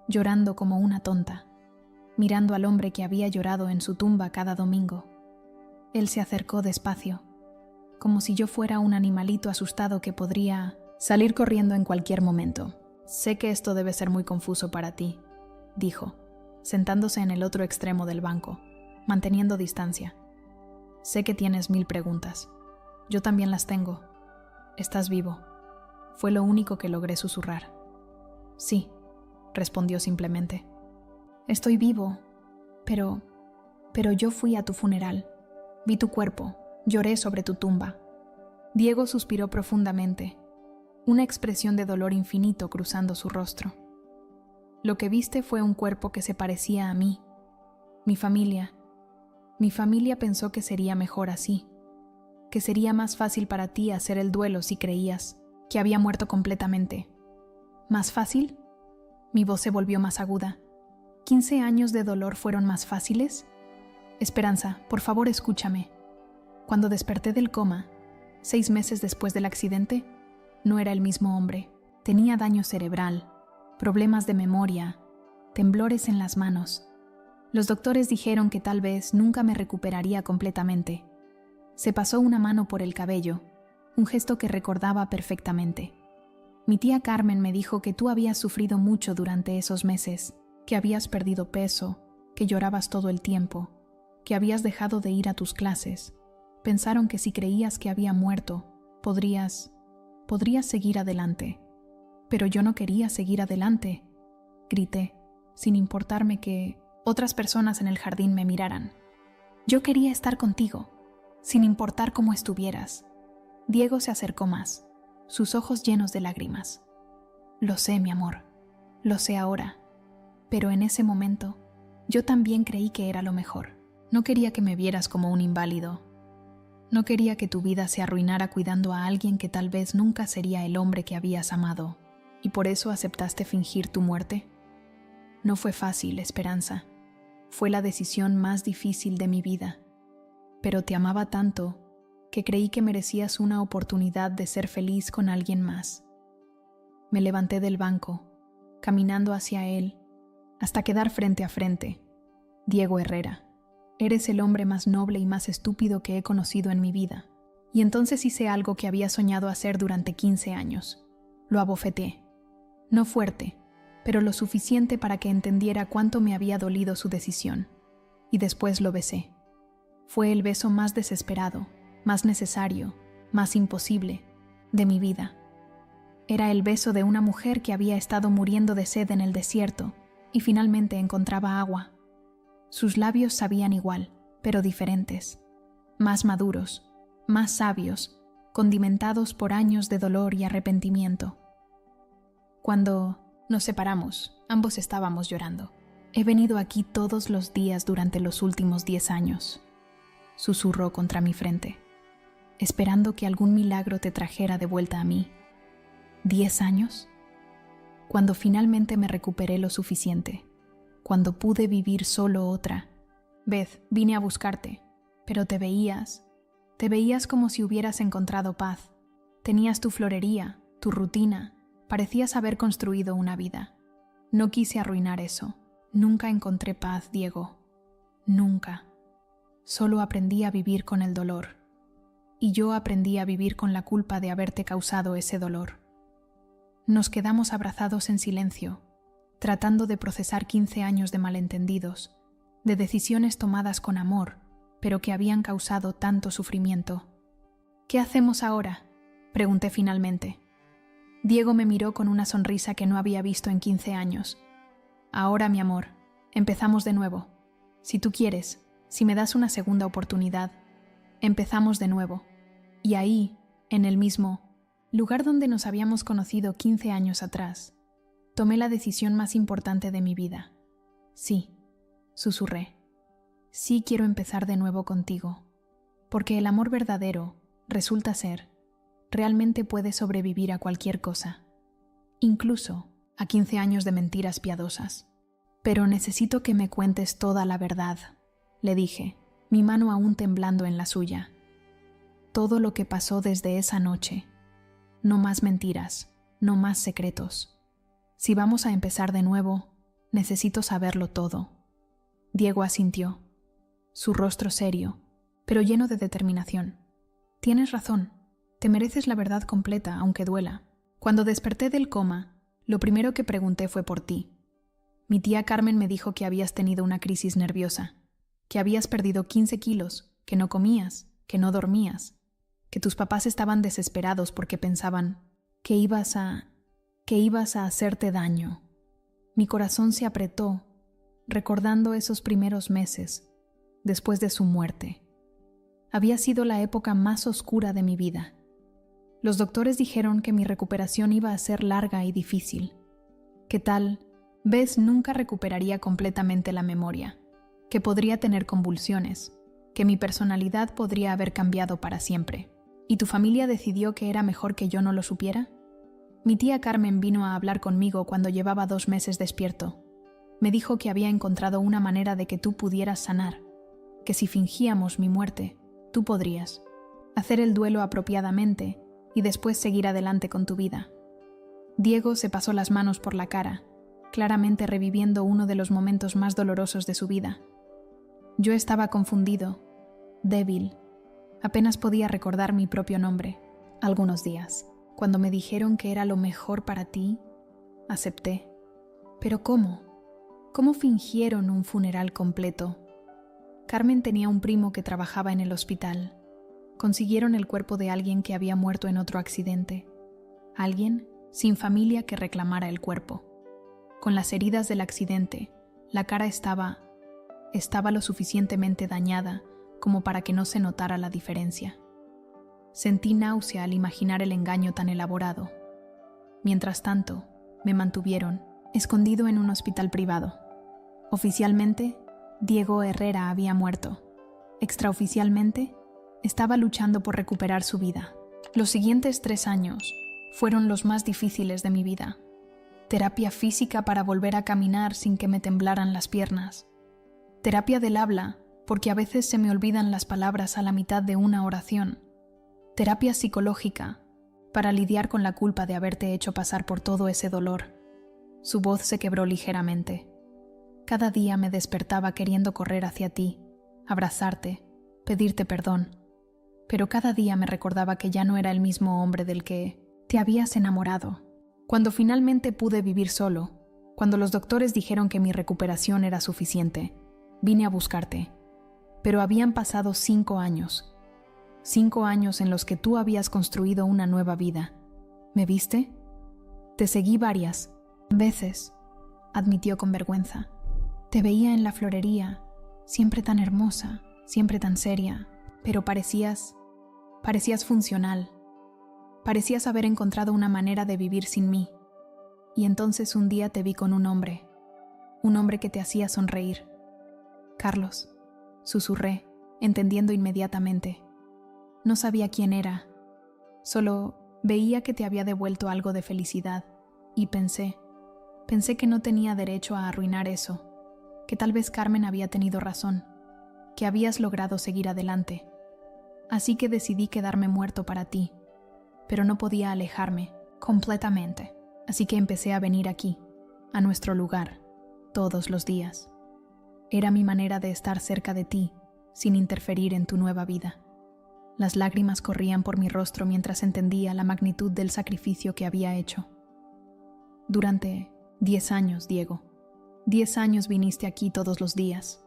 llorando como una tonta, mirando al hombre que había llorado en su tumba cada domingo. Él se acercó despacio, como si yo fuera un animalito asustado que podría salir corriendo en cualquier momento. Sé que esto debe ser muy confuso para ti, dijo, sentándose en el otro extremo del banco, manteniendo distancia. Sé que tienes 1000 preguntas. Yo también las tengo. ¿Estás vivo? Fue lo único que logré susurrar. Sí, respondió simplemente. Estoy vivo, pero yo fui a tu funeral. Vi tu cuerpo, lloré sobre tu tumba. Diego suspiró profundamente, una expresión de dolor infinito cruzando su rostro. Lo que viste fue un cuerpo que se parecía a mí. Mi familia pensó que sería mejor así, que sería más fácil para ti hacer el duelo si creías que había muerto completamente. ¿Más fácil? Mi voz se volvió más aguda. ¿15 años de dolor fueron más fáciles? Esperanza, por favor escúchame. Cuando desperté del coma, 6 meses después del accidente, no era el mismo hombre. Tenía daño cerebral, problemas de memoria, temblores en las manos. Los doctores dijeron que tal vez nunca me recuperaría completamente. Se pasó una mano por el cabello, un gesto que recordaba perfectamente. Mi tía Carmen me dijo que tú habías sufrido mucho durante esos meses, que habías perdido peso, que llorabas todo el tiempo, que habías dejado de ir a tus clases. Pensaron que si creías que había muerto, podrías seguir adelante. Pero yo no quería seguir adelante, grité, sin importarme que otras personas en el jardín me miraran. Yo quería estar contigo, sin importar cómo estuvieras. Diego se acercó más, sus ojos llenos de lágrimas. Lo sé, mi amor, lo sé ahora, pero en ese momento yo también creí que era lo mejor. No quería que me vieras como un inválido. No quería que tu vida se arruinara cuidando a alguien que tal vez nunca sería el hombre que habías amado. ¿Y por eso aceptaste fingir tu muerte? No fue fácil, Esperanza. Fue la decisión más difícil de mi vida. Pero te amaba tanto que creí que merecías una oportunidad de ser feliz con alguien más. Me levanté del banco, caminando hacia él, hasta quedar frente a frente. Diego Herrera, eres el hombre más noble y más estúpido que he conocido en mi vida. Y entonces hice algo que había soñado hacer durante 15 años. Lo abofeteé. No fuerte, pero lo suficiente para que entendiera cuánto me había dolido su decisión. Y después lo besé. Fue el beso más desesperado, más necesario, más imposible de mi vida. Era el beso de una mujer que había estado muriendo de sed en el desierto y finalmente encontraba agua. Sus labios sabían igual, pero diferentes, más maduros, más sabios, condimentados por años de dolor y arrepentimiento. Cuando nos separamos, ambos estábamos llorando. He venido aquí todos los días durante los últimos 10 años, susurró contra mi frente, esperando que algún milagro te trajera de vuelta a mí. ¿10 años? Cuando finalmente me recuperé lo suficiente, cuando pude vivir solo otra. Beth, vine a buscarte, pero te veías como si hubieras encontrado paz. Tenías tu florería, tu rutina, parecías haber construido una vida. No quise arruinar eso. Nunca encontré paz, Diego. Nunca. Solo aprendí a vivir con el dolor. Y yo aprendí a vivir con la culpa de haberte causado ese dolor. Nos quedamos abrazados en silencio, tratando de procesar 15 años de malentendidos, de decisiones tomadas con amor, pero que habían causado tanto sufrimiento. «¿Qué hacemos ahora?», pregunté finalmente. Diego me miró con una sonrisa que no había visto en 15 años. «Ahora, mi amor, empezamos de nuevo. Si tú quieres, si me das una segunda oportunidad, empezamos de nuevo». Y ahí, en el mismo lugar donde nos habíamos conocido 15 años atrás, tomé la decisión más importante de mi vida. «Sí», susurré. «Sí quiero empezar de nuevo contigo, porque el amor verdadero resulta ser, realmente puede sobrevivir a cualquier cosa, incluso a 15 años de mentiras piadosas. Pero necesito que me cuentes toda la verdad», le dije, mi mano aún temblando en la suya. «Todo lo que pasó desde esa noche. No más mentiras, no más secretos. Si vamos a empezar de nuevo, necesito saberlo todo». Diego asintió, su rostro serio, pero lleno de determinación. «Tienes razón, te mereces la verdad completa, aunque duela. Cuando desperté del coma, lo primero que pregunté fue por ti. Mi tía Carmen me dijo que habías tenido una crisis nerviosa, que habías perdido 15 kilos, que no comías, que no dormías, que tus papás estaban desesperados porque pensaban que ibas a hacerte daño». Mi corazón se apretó, recordando esos primeros meses, después de su muerte. Había sido la época más oscura de mi vida. Los doctores dijeron que mi recuperación iba a ser larga y difícil, que tal vez nunca recuperaría completamente la memoria, que podría tener convulsiones, que mi personalidad podría haber cambiado para siempre. ¿Y tu familia decidió que era mejor que yo no lo supiera? Mi tía Carmen vino a hablar conmigo cuando llevaba 2 meses despierto. Me dijo que había encontrado una manera de que tú pudieras sanar, que si fingíamos mi muerte, tú podrías hacer el duelo apropiadamente y después seguir adelante con tu vida. Diego se pasó las manos por la cara, claramente reviviendo uno de los momentos más dolorosos de su vida. Yo estaba confundido, débil. Apenas podía recordar mi propio nombre. Algunos días, cuando me dijeron que era lo mejor para ti, acepté. Pero ¿cómo? ¿Cómo fingieron un funeral completo? Carmen tenía un primo que trabajaba en el hospital. Consiguieron el cuerpo de alguien que había muerto en otro accidente. Alguien sin familia que reclamara el cuerpo. Con las heridas del accidente, la cara estaba lo suficientemente dañada como para que no se notara la diferencia. Sentí náusea al imaginar el engaño tan elaborado. Mientras tanto, me mantuvieron escondido en un hospital privado. Oficialmente, Diego Herrera había muerto. Extraoficialmente, estaba luchando por recuperar su vida. Los siguientes 3 años fueron los más difíciles de mi vida. Terapia física para volver a caminar sin que me temblaran las piernas. Terapia del habla, porque a veces se me olvidan las palabras a la mitad de una oración. Terapia psicológica, para lidiar con la culpa de haberte hecho pasar por todo ese dolor. Su voz se quebró ligeramente. Cada día me despertaba queriendo correr hacia ti, abrazarte, pedirte perdón. Pero cada día me recordaba que ya no era el mismo hombre del que te habías enamorado. Cuando finalmente pude vivir solo, cuando los doctores dijeron que mi recuperación era suficiente, vine a buscarte. Pero habían pasado 5 años. 5 años en los que tú habías construido una nueva vida. ¿Me viste? Te seguí varias veces, admitió con vergüenza. Te veía en la florería, siempre tan hermosa, siempre tan seria, pero parecías funcional. Parecías haber encontrado una manera de vivir sin mí. Y entonces un día te vi con un hombre que te hacía sonreír. Carlos, susurré, entendiendo inmediatamente. No sabía quién era, solo veía que te había devuelto algo de felicidad, y pensé que no tenía derecho a arruinar eso, que tal vez Carmen había tenido razón, que habías logrado seguir adelante. Así que decidí quedarme muerto para ti, pero no podía alejarme completamente, así que empecé a venir aquí, a nuestro lugar, todos los días. Era mi manera de estar cerca de ti, sin interferir en tu nueva vida. Las lágrimas corrían por mi rostro mientras entendía la magnitud del sacrificio que había hecho. Durante 10 años, Diego. 10 años viniste aquí todos los días.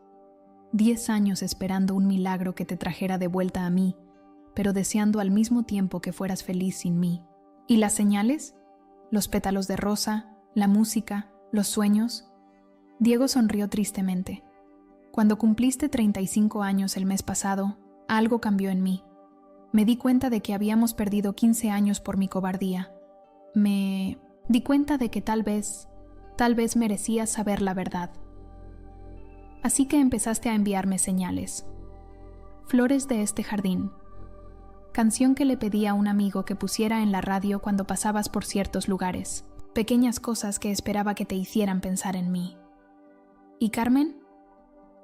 10 años esperando un milagro que te trajera de vuelta a mí, pero deseando al mismo tiempo que fueras feliz sin mí. ¿Y las señales? ¿Los pétalos de rosa? ¿La música? ¿Los sueños? Diego sonrió tristemente. Cuando cumpliste 35 años el mes pasado, algo cambió en mí. Me di cuenta de que habíamos perdido 15 años por mi cobardía. Me di cuenta de que tal vez merecías saber la verdad. Así que empezaste a enviarme señales. Flores de este jardín. Canción que le pedí a un amigo que pusiera en la radio cuando pasabas por ciertos lugares. Pequeñas cosas que esperaba que te hicieran pensar en mí. ¿Y Carmen?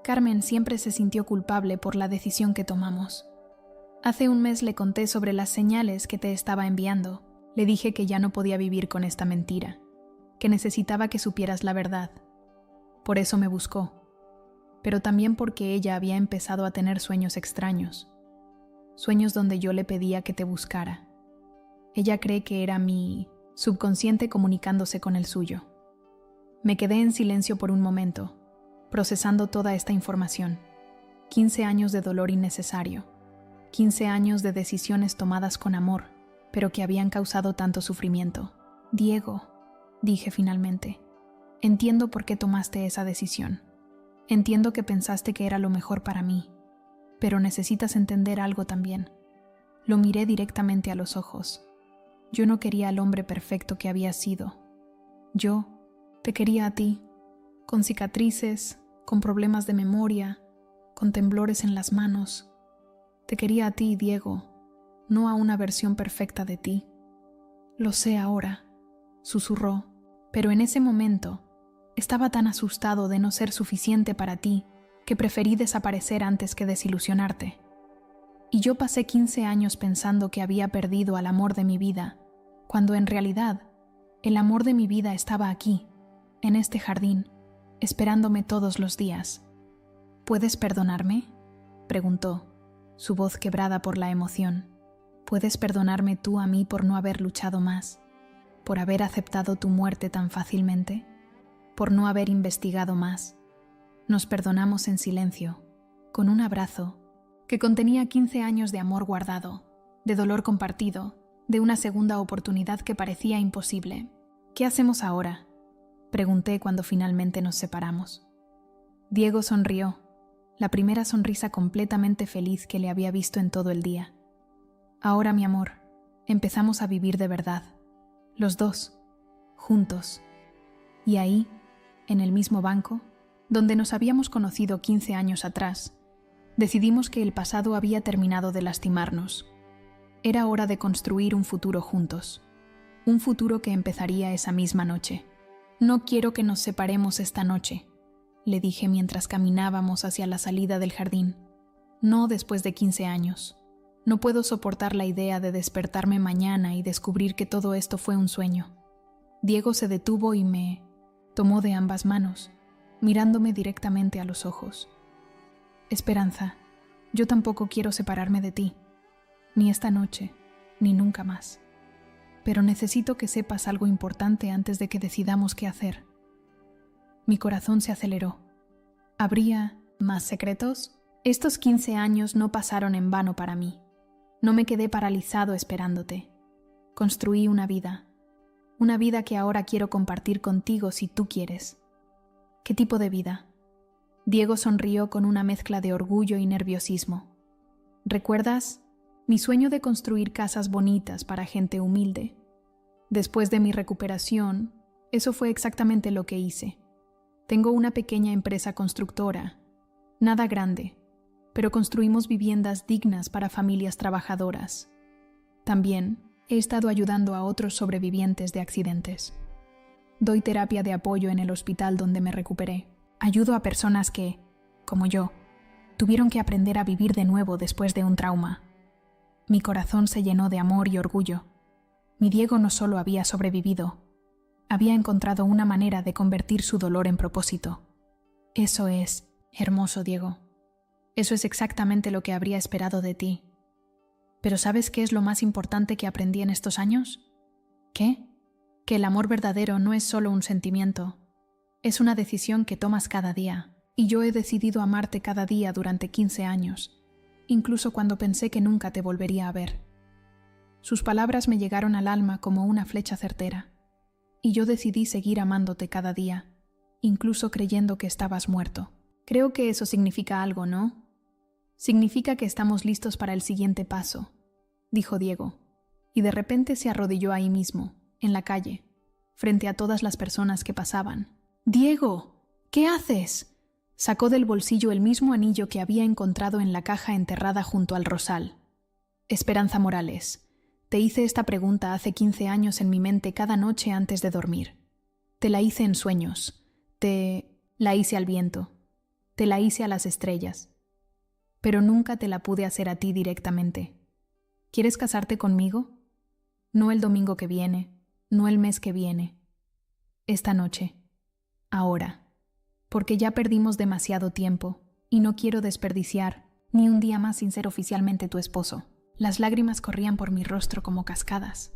Carmen siempre se sintió culpable por la decisión que tomamos. Hace un mes le conté sobre las señales que te estaba enviando. Le dije que ya no podía vivir con esta mentira, que necesitaba que supieras la verdad. Por eso me buscó, pero también porque ella había empezado a tener sueños extraños, sueños donde yo le pedía que te buscara. Ella cree que era mi subconsciente comunicándose con el suyo. Me quedé en silencio por un momento, procesando toda esta información. 15 años de dolor innecesario, 15 años de decisiones tomadas con amor, pero que habían causado tanto sufrimiento. Diego, dije finalmente, entiendo por qué tomaste esa decisión. Entiendo que pensaste que era lo mejor para mí, pero necesitas entender algo también. Lo miré directamente a los ojos. Yo no quería al hombre perfecto que había sido. Yo te quería a ti, con cicatrices, con problemas de memoria, con temblores en las manos. Te quería a ti, Diego, no a una versión perfecta de ti. Lo sé ahora, susurró, pero en ese momento estaba tan asustado de no ser suficiente para ti que preferí desaparecer antes que desilusionarte. Y yo pasé 15 años pensando que había perdido al amor de mi vida, cuando en realidad el amor de mi vida estaba aquí, en este jardín, esperándome todos los días. ¿Puedes perdonarme?, preguntó, su voz quebrada por la emoción. ¿Puedes perdonarme tú a mí por no haber luchado más? ¿Por haber aceptado tu muerte tan fácilmente? ¿Por no haber investigado más? Nos perdonamos en silencio, con un abrazo que contenía 15 años de amor guardado, de dolor compartido, de una segunda oportunidad que parecía imposible. ¿Qué hacemos ahora?, pregunté cuando finalmente nos separamos. Diego sonrió, la primera sonrisa completamente feliz que le había visto en todo el día. Ahora, mi amor, empezamos a vivir de verdad, los dos, juntos. Y ahí, en el mismo banco, donde nos habíamos conocido 15 años atrás, decidimos que el pasado había terminado de lastimarnos. Era hora de construir un futuro juntos, un futuro que empezaría esa misma noche. No quiero que nos separemos esta noche, le dije mientras caminábamos hacia la salida del jardín. No después de 15 años. No puedo soportar la idea de despertarme mañana y descubrir que todo esto fue un sueño. Diego se detuvo y me tomó de ambas manos, mirándome directamente a los ojos. Esperanza, yo tampoco quiero separarme de ti, ni esta noche, ni nunca más. Pero necesito que sepas algo importante antes de que decidamos qué hacer. Mi corazón se aceleró. ¿Habría más secretos? Estos 15 años no pasaron en vano para mí. No me quedé paralizado esperándote. Construí una vida que ahora quiero compartir contigo si tú quieres. ¿Qué tipo de vida? Diego sonrió con una mezcla de orgullo y nerviosismo. ¿Recuerdas mi sueño de construir casas bonitas para gente humilde? Después de mi recuperación, eso fue exactamente lo que hice. Tengo una pequeña empresa constructora, nada grande, pero construimos viviendas dignas para familias trabajadoras. También he estado ayudando a otros sobrevivientes de accidentes. Doy terapia de apoyo en el hospital donde me recuperé. Ayudo a personas que, como yo, tuvieron que aprender a vivir de nuevo después de un trauma. Mi corazón se llenó de amor y orgullo. Mi Diego no solo había sobrevivido, había encontrado una manera de convertir su dolor en propósito. Eso es hermoso, Diego. Eso es exactamente lo que habría esperado de ti. Pero ¿sabes qué es lo más importante que aprendí en estos años? ¿Qué? que el amor verdadero no es solo un sentimiento, es una decisión que tomas cada día, y yo he decidido amarte cada día durante 15 años, incluso cuando pensé que nunca te volvería a ver. Sus palabras me llegaron al alma como una flecha certera, y yo decidí seguir amándote cada día, incluso creyendo que estabas muerto. Creo que eso significa algo, ¿no? Significa que estamos listos para el siguiente paso, dijo Diego, y de repente se arrodilló ahí mismo, en la calle, frente a todas las personas que pasaban. «¡Diego! ¿Qué haces?». Sacó del bolsillo el mismo anillo que había encontrado en la caja enterrada junto al rosal. «Esperanza Morales, te hice esta pregunta hace 15 años en mi mente cada noche antes de dormir. Te la hice en sueños, la hice al viento, te la hice a las estrellas, pero nunca te la pude hacer a ti directamente. ¿Quieres casarte conmigo? No el domingo que viene, no el mes que viene. Esta noche, ahora, porque ya perdimos demasiado tiempo y no quiero desperdiciar ni un día más sin ser oficialmente tu esposo». Las lágrimas corrían por mi rostro como cascadas.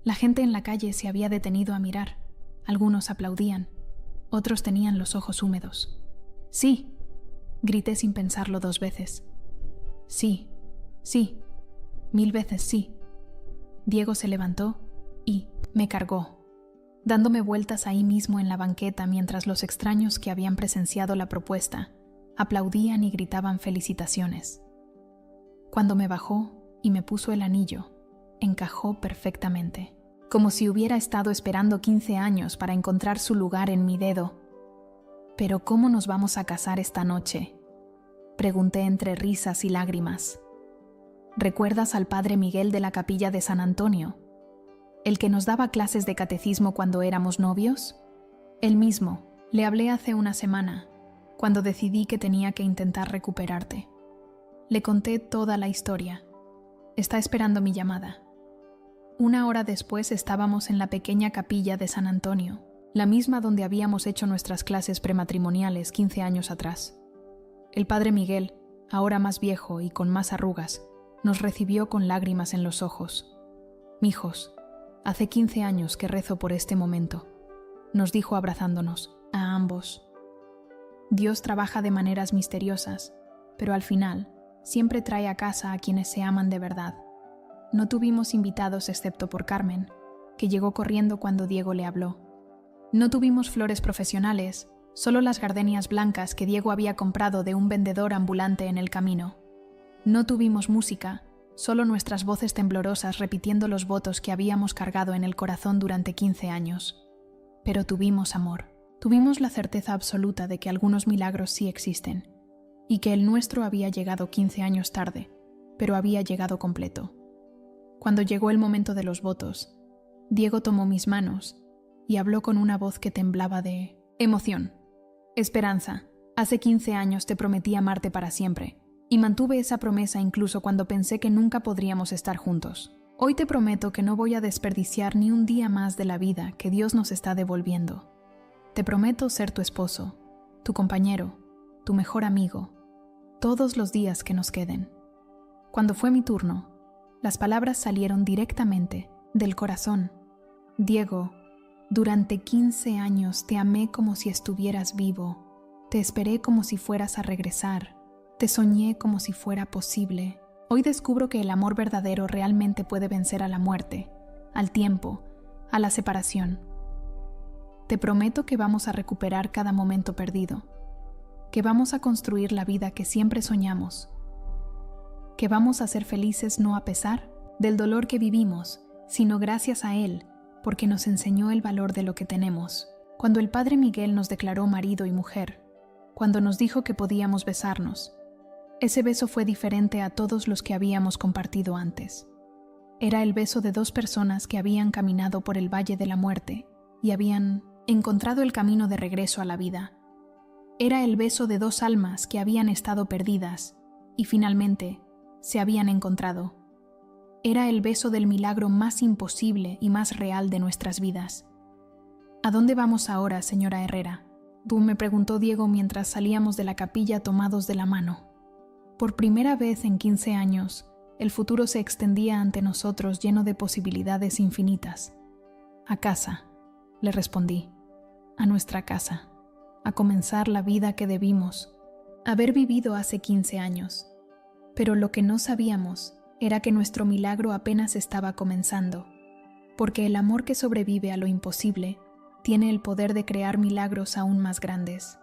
La gente en la calle se había detenido a mirar. Algunos aplaudían, otros tenían los ojos húmedos. «Sí», grité sin pensarlo 2 veces. «Sí, sí, 1000 veces sí». Diego se levantó y me cargó, dándome vueltas ahí mismo en la banqueta mientras los extraños que habían presenciado la propuesta aplaudían y gritaban felicitaciones. Cuando me bajó y me puso el anillo, encajó perfectamente, como si hubiera estado esperando 15 años para encontrar su lugar en mi dedo. «¿Pero cómo nos vamos a casar esta noche?», pregunté entre risas y lágrimas. «¿Recuerdas al padre Miguel de la capilla de San Antonio? ¿El que nos daba clases de catecismo cuando éramos novios? Él mismo. Le hablé hace una semana, cuando decidí que tenía que intentar recuperarte. Le conté toda la historia. Está esperando mi llamada». 1 hora después estábamos en la pequeña capilla de San Antonio, la misma donde habíamos hecho nuestras clases prematrimoniales 15 años atrás. El padre Miguel, ahora más viejo y con más arrugas, nos recibió con lágrimas en los ojos. «Mijos, hace 15 años que rezo por este momento», nos dijo abrazándonos, a ambos. Dios trabaja de maneras misteriosas, pero al final siempre trae a casa a quienes se aman de verdad. No tuvimos invitados excepto por Carmen, que llegó corriendo cuando Diego le habló. No tuvimos flores profesionales, solo las gardenias blancas que Diego había comprado de un vendedor ambulante en el camino. No tuvimos música, solo nuestras voces temblorosas repitiendo los votos que habíamos cargado en el corazón durante 15 años. Pero tuvimos amor. Tuvimos la certeza absoluta de que algunos milagros sí existen, y que el nuestro había llegado 15 años tarde, pero había llegado completo. Cuando llegó el momento de los votos, Diego tomó mis manos y habló con una voz que temblaba de emoción. «Esperanza, hace 15 años te prometí amarte para siempre, y mantuve esa promesa incluso cuando pensé que nunca podríamos estar juntos. Hoy te prometo que no voy a desperdiciar ni un día más de la vida que Dios nos está devolviendo. Te prometo ser tu esposo, tu compañero, tu mejor amigo, todos los días que nos queden». Cuando fue mi turno, las palabras salieron directamente del corazón. «Diego, durante 15 años te amé como si estuvieras vivo, te esperé como si fueras a regresar, te soñé como si fuera posible. Hoy descubro que el amor verdadero realmente puede vencer a la muerte, al tiempo, a la separación. Te prometo que vamos a recuperar cada momento perdido, que vamos a construir la vida que siempre soñamos, que vamos a ser felices no a pesar del dolor que vivimos, sino gracias a él, porque nos enseñó el valor de lo que tenemos. Cuando el padre Miguel nos declaró marido y mujer, cuando nos dijo que podíamos besarnos, ese beso fue diferente a todos los que habíamos compartido antes. Era el beso de 2 personas que habían caminado por el valle de la muerte y habían encontrado el camino de regreso a la vida. Era el beso de 2 almas que habían estado perdidas y finalmente se habían encontrado. Era el beso del milagro más imposible y más real de nuestras vidas. «¿A dónde vamos ahora, señora Herrera?», me preguntó Diego mientras salíamos de la capilla tomados de la mano. Por primera vez en 15 años, el futuro se extendía ante nosotros lleno de posibilidades infinitas. A casa, le respondí. A nuestra casa. A comenzar la vida que debimos haber vivido hace 15 años. Pero lo que no sabíamos era que nuestro milagro apenas estaba comenzando, porque el amor que sobrevive a lo imposible tiene el poder de crear milagros aún más grandes.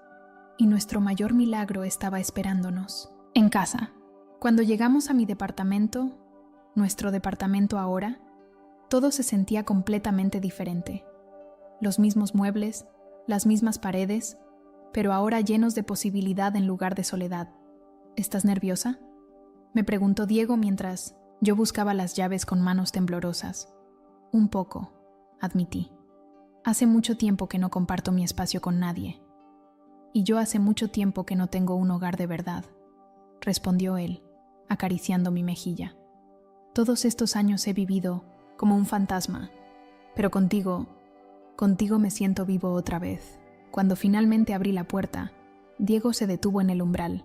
Y nuestro mayor milagro estaba esperándonos. En casa. Cuando llegamos a mi departamento, nuestro departamento ahora, todo se sentía completamente diferente. Los mismos muebles, las mismas paredes, pero ahora llenos de posibilidad en lugar de soledad. ¿Estás nerviosa?, me preguntó Diego mientras yo buscaba las llaves con manos temblorosas. Un poco, admití. Hace mucho tiempo que no comparto mi espacio con nadie. Y yo hace mucho tiempo que no tengo un hogar de verdad, respondió él, acariciando mi mejilla. Todos estos años he vivido como un fantasma, pero contigo me siento vivo otra vez. Cuando finalmente abrí la puerta, Diego se detuvo en el umbral.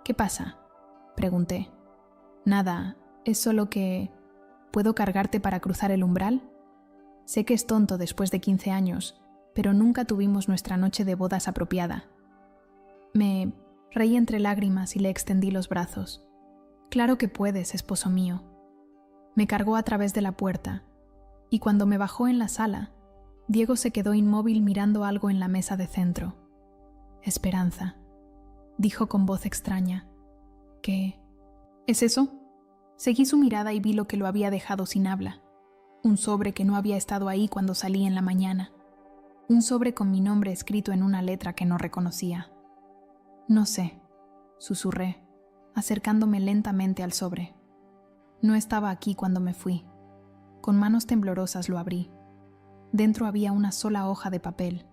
¿Qué pasa?, pregunté. Nada, es solo que... ¿Puedo cargarte para cruzar el umbral? Sé que es tonto después de 15 años, pero nunca tuvimos nuestra noche de bodas apropiada. Me reí entre lágrimas y le extendí los brazos. Claro que puedes, esposo mío. Me cargó a través de la puerta, y cuando me bajó en la sala, Diego se quedó inmóvil mirando algo en la mesa de centro. Esperanza, dijo con voz extraña. ¿Qué es eso? Seguí su mirada y vi lo que lo había dejado sin habla. Un sobre que no había estado ahí cuando salí en la mañana. Un sobre con mi nombre escrito en una letra que no reconocía. No sé, susurré, acercándome lentamente al sobre. No estaba aquí cuando me fui. Con manos temblorosas lo abrí. Dentro había una sola hoja de papel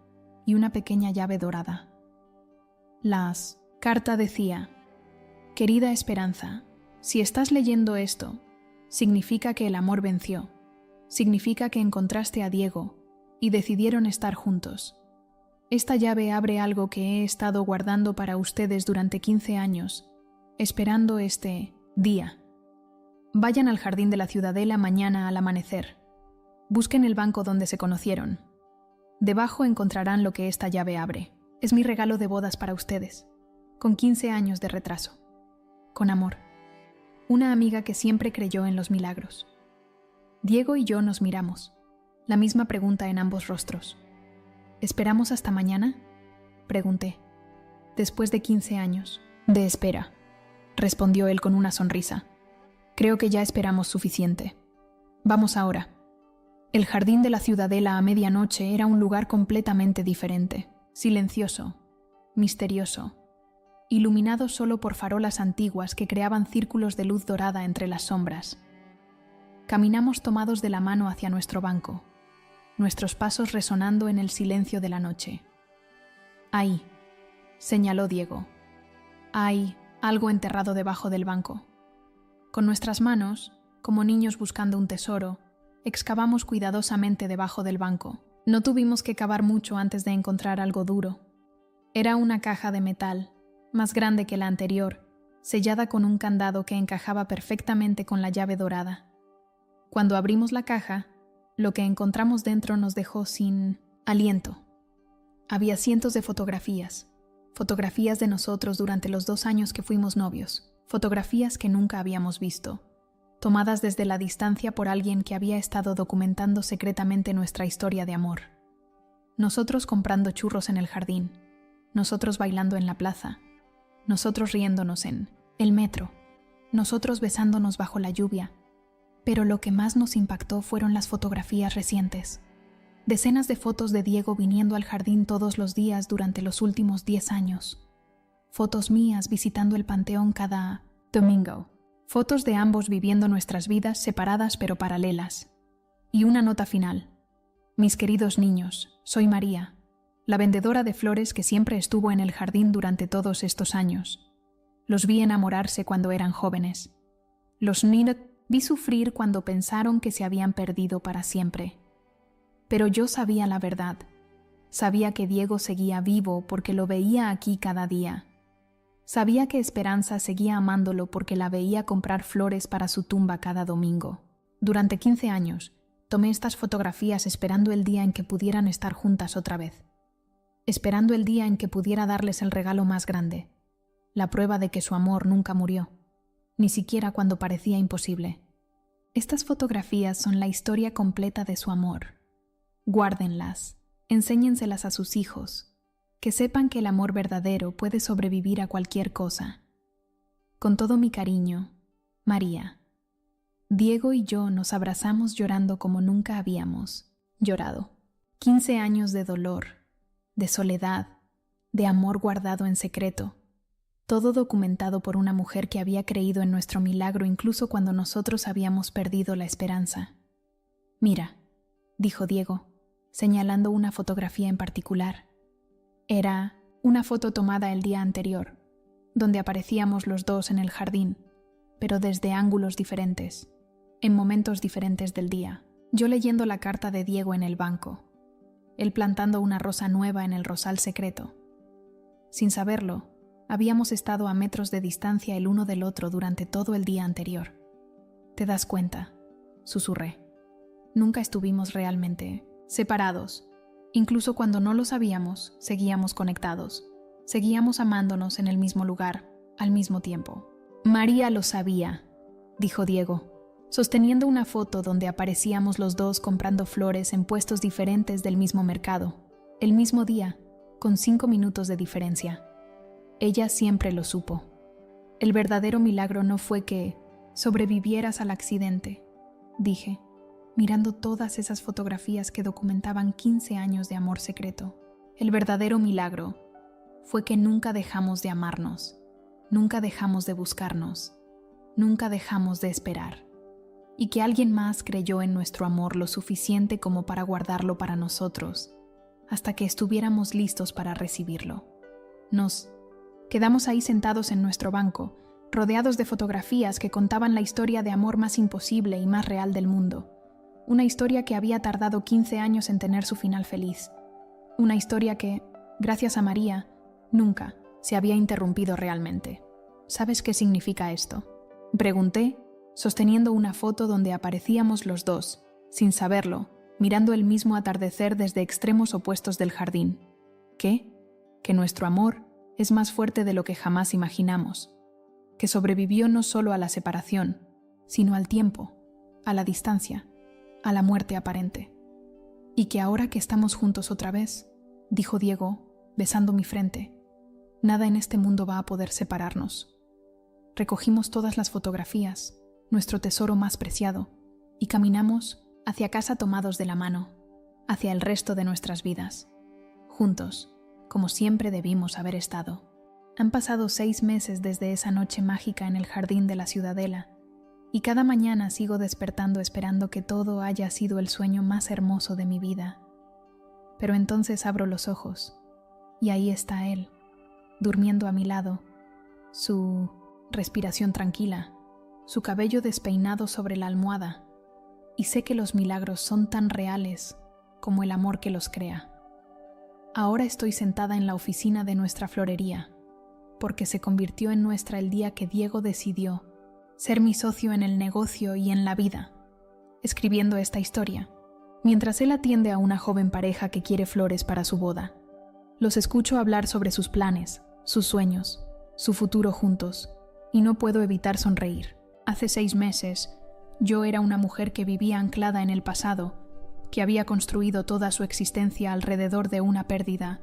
y una pequeña llave dorada. Carta decía: Querida Esperanza, si estás leyendo esto, significa que el amor venció. Significa que encontraste a Diego y decidieron estar juntos. Esta llave abre algo que he estado guardando para ustedes durante 15 años, esperando este día. Vayan al jardín de la Ciudadela mañana al amanecer. Busquen el banco donde se conocieron. Debajo encontrarán lo que esta llave abre. Es mi regalo de bodas para ustedes, con 15 años de retraso. Con amor. Una amiga que siempre creyó en los milagros. Diego y yo nos miramos. La misma pregunta en ambos rostros. ¿Esperamos hasta mañana?, pregunté. Después de 15 años de espera, respondió él con una sonrisa. Creo que ya esperamos suficiente. Vamos ahora. El jardín de la Ciudadela a medianoche era un lugar completamente diferente, silencioso, misterioso, iluminado solo por farolas antiguas que creaban círculos de luz dorada entre las sombras. Caminamos tomados de la mano hacia nuestro banco, nuestros pasos resonando en el silencio de la noche. Ahí, señaló Diego. Hay algo enterrado debajo del banco. Con nuestras manos, como niños buscando un tesoro, excavamos cuidadosamente debajo del banco. No tuvimos que cavar mucho antes de encontrar algo duro. Era una caja de metal, más grande que la anterior, sellada con un candado que encajaba perfectamente con la llave dorada. Cuando abrimos la caja, lo que encontramos dentro nos dejó sin aliento. Había cientos de fotografías de nosotros durante los 2 años que fuimos novios, fotografías que nunca habíamos visto, tomadas desde la distancia por alguien que había estado documentando secretamente nuestra historia de amor. Nosotros comprando churros en el jardín, nosotros bailando en la plaza, nosotros riéndonos en el metro, nosotros besándonos bajo la lluvia. Pero lo que más nos impactó fueron las fotografías recientes. Decenas de fotos de Diego viniendo al jardín todos los días durante los últimos 10 años. Fotos mías visitando el panteón cada domingo. Fotos de ambos viviendo nuestras vidas separadas pero paralelas. Y una nota final. Mis queridos niños, soy María, la vendedora de flores que siempre estuvo en el jardín durante todos estos años. Los vi enamorarse cuando eran jóvenes. Los vi sufrir cuando pensaron que se habían perdido para siempre. Pero yo sabía la verdad. Sabía que Diego seguía vivo porque lo veía aquí cada día. Sabía que Esperanza seguía amándolo porque la veía comprar flores para su tumba cada domingo. Durante 15 años, tomé estas fotografías esperando el día en que pudieran estar juntas otra vez. Esperando el día en que pudiera darles el regalo más grande, la prueba de que su amor nunca murió, ni siquiera cuando parecía imposible. Estas fotografías son la historia completa de su amor. Guárdenlas, enséñenselas a sus hijos, que sepan que el amor verdadero puede sobrevivir a cualquier cosa. Con todo mi cariño, María. Diego y yo nos abrazamos llorando como nunca habíamos llorado. 15 años de dolor, de soledad, de amor guardado en secreto, todo documentado por una mujer que había creído en nuestro milagro incluso cuando nosotros habíamos perdido la esperanza. Mira, dijo Diego, señalando una fotografía en particular. Era una foto tomada el día anterior, donde aparecíamos los dos en el jardín, pero desde ángulos diferentes, en momentos diferentes del día. Yo leyendo la carta de Diego en el banco, él plantando una rosa nueva en el rosal secreto. Sin saberlo, habíamos estado a metros de distancia el uno del otro durante todo el día anterior. ¿Te das cuenta?, susurré. Nunca estuvimos realmente separados. Incluso cuando no lo sabíamos, seguíamos conectados. Seguíamos amándonos en el mismo lugar, al mismo tiempo. María lo sabía, dijo Diego, sosteniendo una foto donde aparecíamos los dos comprando flores en puestos diferentes del mismo mercado, el mismo día, con 5 minutos de diferencia. Ella siempre lo supo. El verdadero milagro no fue que sobrevivieras al accidente, dije, mirando todas esas fotografías que documentaban 15 años de amor secreto. El verdadero milagro fue que nunca dejamos de amarnos, nunca dejamos de buscarnos, nunca dejamos de esperar, y que alguien más creyó en nuestro amor lo suficiente como para guardarlo para nosotros, hasta que estuviéramos listos para recibirlo. Nos quedamos ahí sentados en nuestro banco, rodeados de fotografías que contaban la historia de amor más imposible y más real del mundo. Una historia que había tardado 15 años en tener su final feliz. Una historia que, gracias a María, nunca se había interrumpido realmente. ¿Sabes qué significa esto?, pregunté, sosteniendo una foto donde aparecíamos los dos, sin saberlo, mirando el mismo atardecer desde extremos opuestos del jardín. ¿Qué? Que nuestro amor es más fuerte de lo que jamás imaginamos, que sobrevivió no solo a la separación, sino al tiempo, a la distancia, a la muerte aparente. Y que ahora que estamos juntos otra vez, dijo Diego, besando mi frente, nada en este mundo va a poder separarnos. Recogimos todas las fotografías, nuestro tesoro más preciado, y caminamos hacia casa tomados de la mano, hacia el resto de nuestras vidas, juntos, como siempre debimos haber estado. Han pasado 6 meses desde esa noche mágica en el jardín de la Ciudadela, y cada mañana sigo despertando esperando que todo haya sido el sueño más hermoso de mi vida. Pero entonces abro los ojos, y ahí está él, durmiendo a mi lado, su respiración tranquila, su cabello despeinado sobre la almohada, y sé que los milagros son tan reales como el amor que los crea. Ahora estoy sentada en la oficina de nuestra florería, porque se convirtió en nuestra el día que Diego decidió ser mi socio en el negocio y en la vida, escribiendo esta historia, mientras él atiende a una joven pareja que quiere flores para su boda. Los escucho hablar sobre sus planes, sus sueños, su futuro juntos, y no puedo evitar sonreír. Hace 6 meses, yo era una mujer que vivía anclada en el pasado, que había construido toda su existencia alrededor de una pérdida.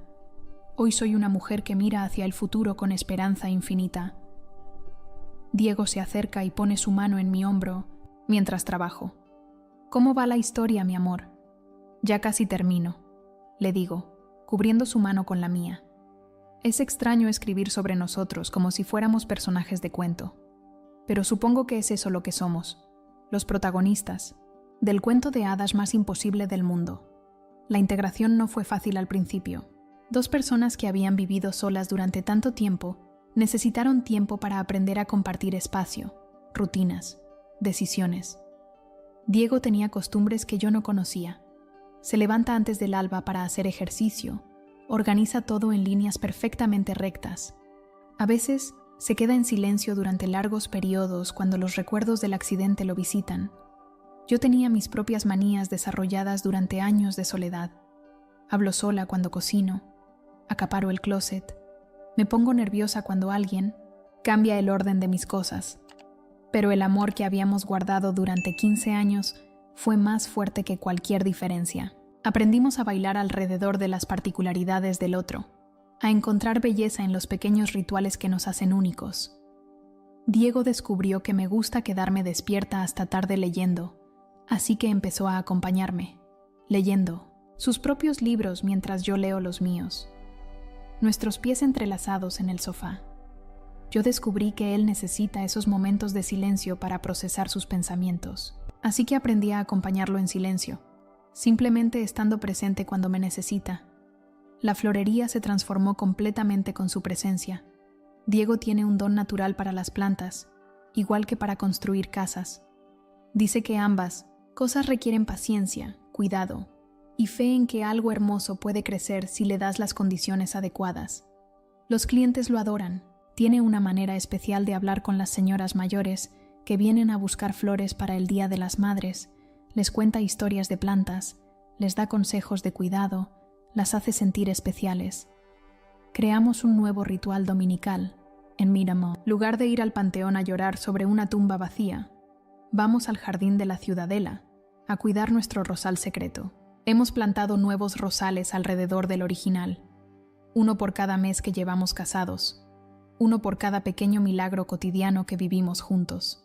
Hoy soy una mujer que mira hacia el futuro con esperanza infinita. Diego se acerca y pone su mano en mi hombro mientras trabajo. ¿Cómo va la historia, mi amor? Ya casi termino, le digo, cubriendo su mano con la mía. Es extraño escribir sobre nosotros como si fuéramos personajes de cuento, pero supongo que es eso lo que somos, los protagonistas del cuento de hadas más imposible del mundo. La integración no fue fácil al principio. 2 personas que habían vivido solas durante tanto tiempo necesitaron tiempo para aprender a compartir espacio, rutinas, decisiones. Diego tenía costumbres que yo no conocía. Se levanta antes del alba para hacer ejercicio, organiza todo en líneas perfectamente rectas. A veces se queda en silencio durante largos periodos cuando los recuerdos del accidente lo visitan. Yo tenía mis propias manías desarrolladas durante años de soledad. Hablo sola cuando cocino, acaparo el closet, me pongo nerviosa cuando alguien cambia el orden de mis cosas. Pero el amor que habíamos guardado durante 15 años fue más fuerte que cualquier diferencia. Aprendimos a bailar alrededor de las particularidades del otro, a encontrar belleza en los pequeños rituales que nos hacen únicos. Diego descubrió que me gusta quedarme despierta hasta tarde leyendo, así que empezó a acompañarme, leyendo sus propios libros mientras yo leo los míos. Nuestros pies entrelazados en el sofá. Yo descubrí que él necesita esos momentos de silencio para procesar sus pensamientos, así que aprendí a acompañarlo en silencio, simplemente estando presente cuando me necesita. La florería se transformó completamente con su presencia. Diego tiene un don natural para las plantas, igual que para construir casas. Dice que ambas cosas requieren paciencia, cuidado y fe en que algo hermoso puede crecer si le das las condiciones adecuadas. Los clientes lo adoran. Tiene una manera especial de hablar con las señoras mayores que vienen a buscar flores para el Día de las Madres, les cuenta historias de plantas, les da consejos de cuidado, las hace sentir especiales. Creamos un nuevo ritual dominical en Miramont. En lugar de ir al panteón a llorar sobre una tumba vacía, vamos al jardín de la Ciudadela a cuidar nuestro rosal secreto. Hemos plantado nuevos rosales alrededor del original, uno por cada mes que llevamos casados, uno por cada pequeño milagro cotidiano que vivimos juntos.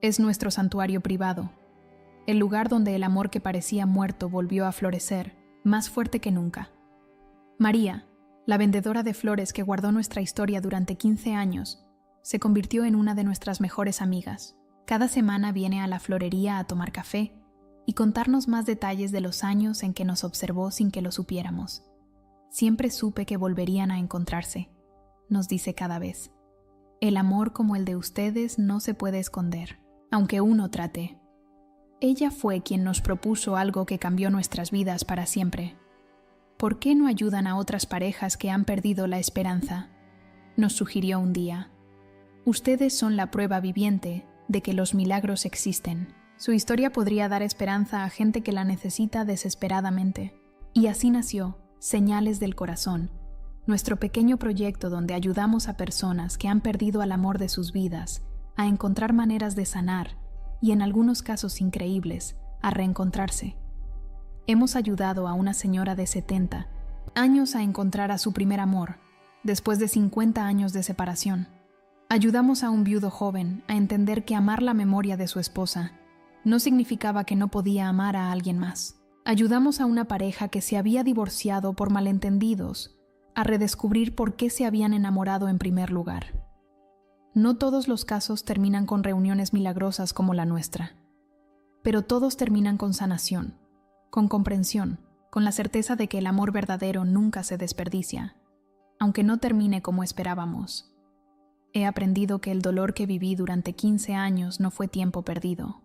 Es nuestro santuario privado, el lugar donde el amor que parecía muerto volvió a florecer, más fuerte que nunca. María, la vendedora de flores que guardó nuestra historia durante 15 años, se convirtió en una de nuestras mejores amigas. Cada semana viene a la florería a tomar café y contarnos más detalles de los años en que nos observó sin que lo supiéramos. Siempre supe que volverían a encontrarse, nos dice cada vez. El amor como el de ustedes no se puede esconder, aunque uno trate. Ella fue quien nos propuso algo que cambió nuestras vidas para siempre. ¿Por qué no ayudan a otras parejas que han perdido la esperanza? Nos sugirió un día. Ustedes son la prueba viviente de que los milagros existen. Su historia podría dar esperanza a gente que la necesita desesperadamente. Y así nació Señales del Corazón, nuestro pequeño proyecto donde ayudamos a personas que han perdido al amor de sus vidas a encontrar maneras de sanar y, en algunos casos increíbles, a reencontrarse. Hemos ayudado a una señora de 70 años a encontrar a su primer amor, después de 50 años de separación. Ayudamos a un viudo joven a entender que amar la memoria de su esposa no significaba que no podía amar a alguien más. Ayudamos a una pareja que se había divorciado por malentendidos a redescubrir por qué se habían enamorado en primer lugar. No todos los casos terminan con reuniones milagrosas como la nuestra, pero todos terminan con sanación, con comprensión, con la certeza de que el amor verdadero nunca se desperdicia, aunque no termine como esperábamos. He aprendido que el dolor que viví durante 15 años no fue tiempo perdido.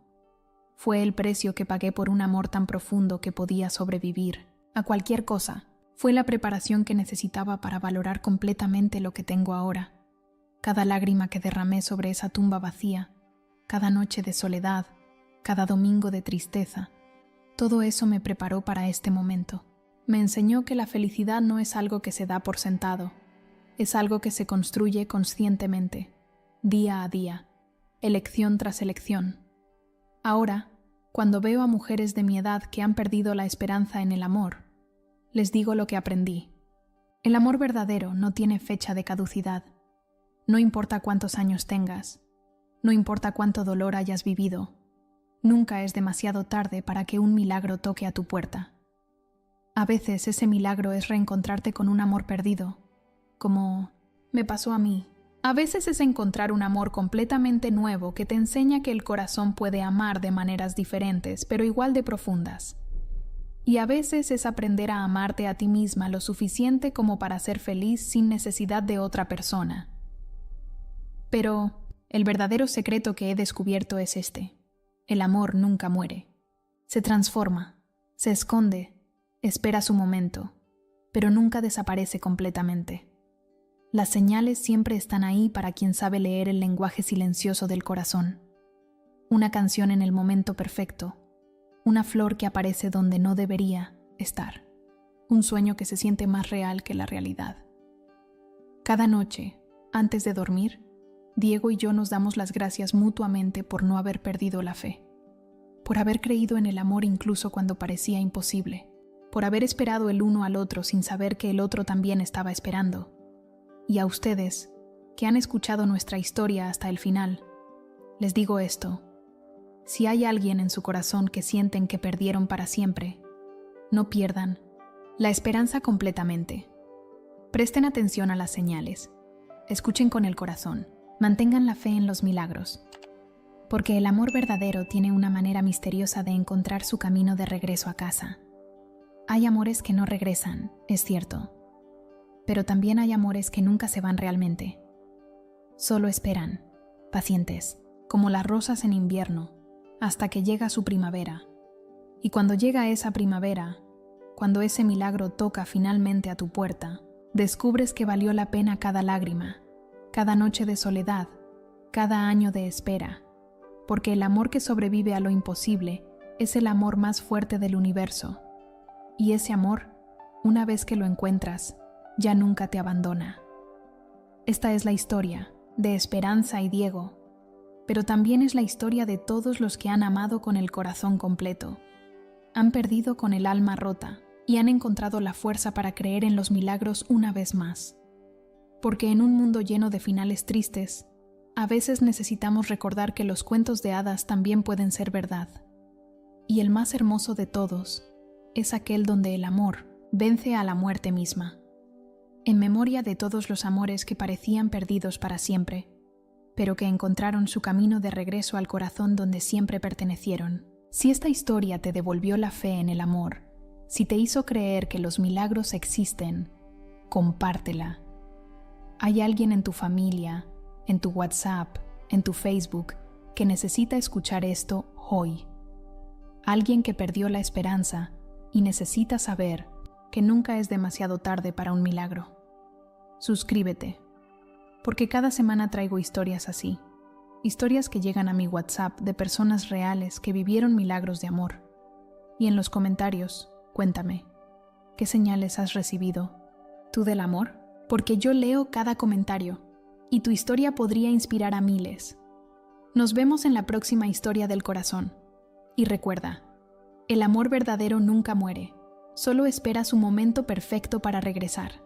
Fue el precio que pagué por un amor tan profundo que podía sobrevivir a cualquier cosa. Fue la preparación que necesitaba para valorar completamente lo que tengo ahora. Cada lágrima que derramé sobre esa tumba vacía, cada noche de soledad, cada domingo de tristeza, todo eso me preparó para este momento. Me enseñó que la felicidad no es algo que se da por sentado, es algo que se construye conscientemente, día a día, elección tras elección. Ahora, cuando veo a mujeres de mi edad que han perdido la esperanza en el amor, les digo lo que aprendí. El amor verdadero no tiene fecha de caducidad. No importa cuántos años tengas, no importa cuánto dolor hayas vivido, nunca es demasiado tarde para que un milagro toque a tu puerta. A veces ese milagro es reencontrarte con un amor perdido, como me pasó a mí. A veces es encontrar un amor completamente nuevo que te enseña que el corazón puede amar de maneras diferentes, pero igual de profundas. Y a veces es aprender a amarte a ti misma lo suficiente como para ser feliz sin necesidad de otra persona. Pero el verdadero secreto que he descubierto es este. El amor nunca muere. Se transforma, se esconde, espera su momento, pero nunca desaparece completamente. Las señales siempre están ahí para quien sabe leer el lenguaje silencioso del corazón. una canción en el momento perfecto, una flor que aparece donde no debería estar, un sueño que se siente más real que la realidad. Cada noche, antes de dormir, Diego y yo nos damos las gracias mutuamente por no haber perdido la fe, por haber creído en el amor incluso cuando parecía imposible, por haber esperado el uno al otro sin saber que el otro también estaba esperando. Y a ustedes, que han escuchado nuestra historia hasta el final, les digo esto: si hay alguien en su corazón que sienten que perdieron para siempre, no pierdan la esperanza completamente. Presten atención a las señales, escuchen con el corazón, mantengan la fe en los milagros, porque el amor verdadero tiene una manera misteriosa de encontrar su camino de regreso a casa. Hay amores que no regresan, es cierto, pero también hay amores que nunca se van realmente. Solo esperan, pacientes, como las rosas en invierno, hasta que llega su primavera. Y cuando llega esa primavera, cuando ese milagro toca finalmente a tu puerta, descubres que valió la pena cada lágrima, cada noche de soledad, cada año de espera, porque el amor que sobrevive a lo imposible es el amor más fuerte del universo. Y ese amor, una vez que lo encuentras, ya nunca te abandona. Esta es la historia de Esperanza y Diego, pero también es la historia de todos los que han amado con el corazón completo, han perdido con el alma rota y han encontrado la fuerza para creer en los milagros una vez más. Porque en un mundo lleno de finales tristes, a veces necesitamos recordar que los cuentos de hadas también pueden ser verdad. Y el más hermoso de todos es aquel donde el amor vence a la muerte misma. En memoria de todos los amores que parecían perdidos para siempre, pero que encontraron su camino de regreso al corazón donde siempre pertenecieron. Si esta historia te devolvió la fe en el amor, si te hizo creer que los milagros existen, compártela. Hay alguien en tu familia, en tu WhatsApp, en tu Facebook, que necesita escuchar esto hoy. Alguien que perdió la esperanza y necesita saber que nunca es demasiado tarde para un milagro. Suscríbete, porque cada semana traigo historias así, historias que llegan a mi WhatsApp de personas reales que vivieron milagros de amor. Y en los comentarios, cuéntame, ¿qué señales has recibido tú del amor? Porque yo leo cada comentario y tu historia podría inspirar a miles. Nos vemos en la próxima historia del corazón. Y recuerda, el amor verdadero nunca muere, solo espera su momento perfecto para regresar.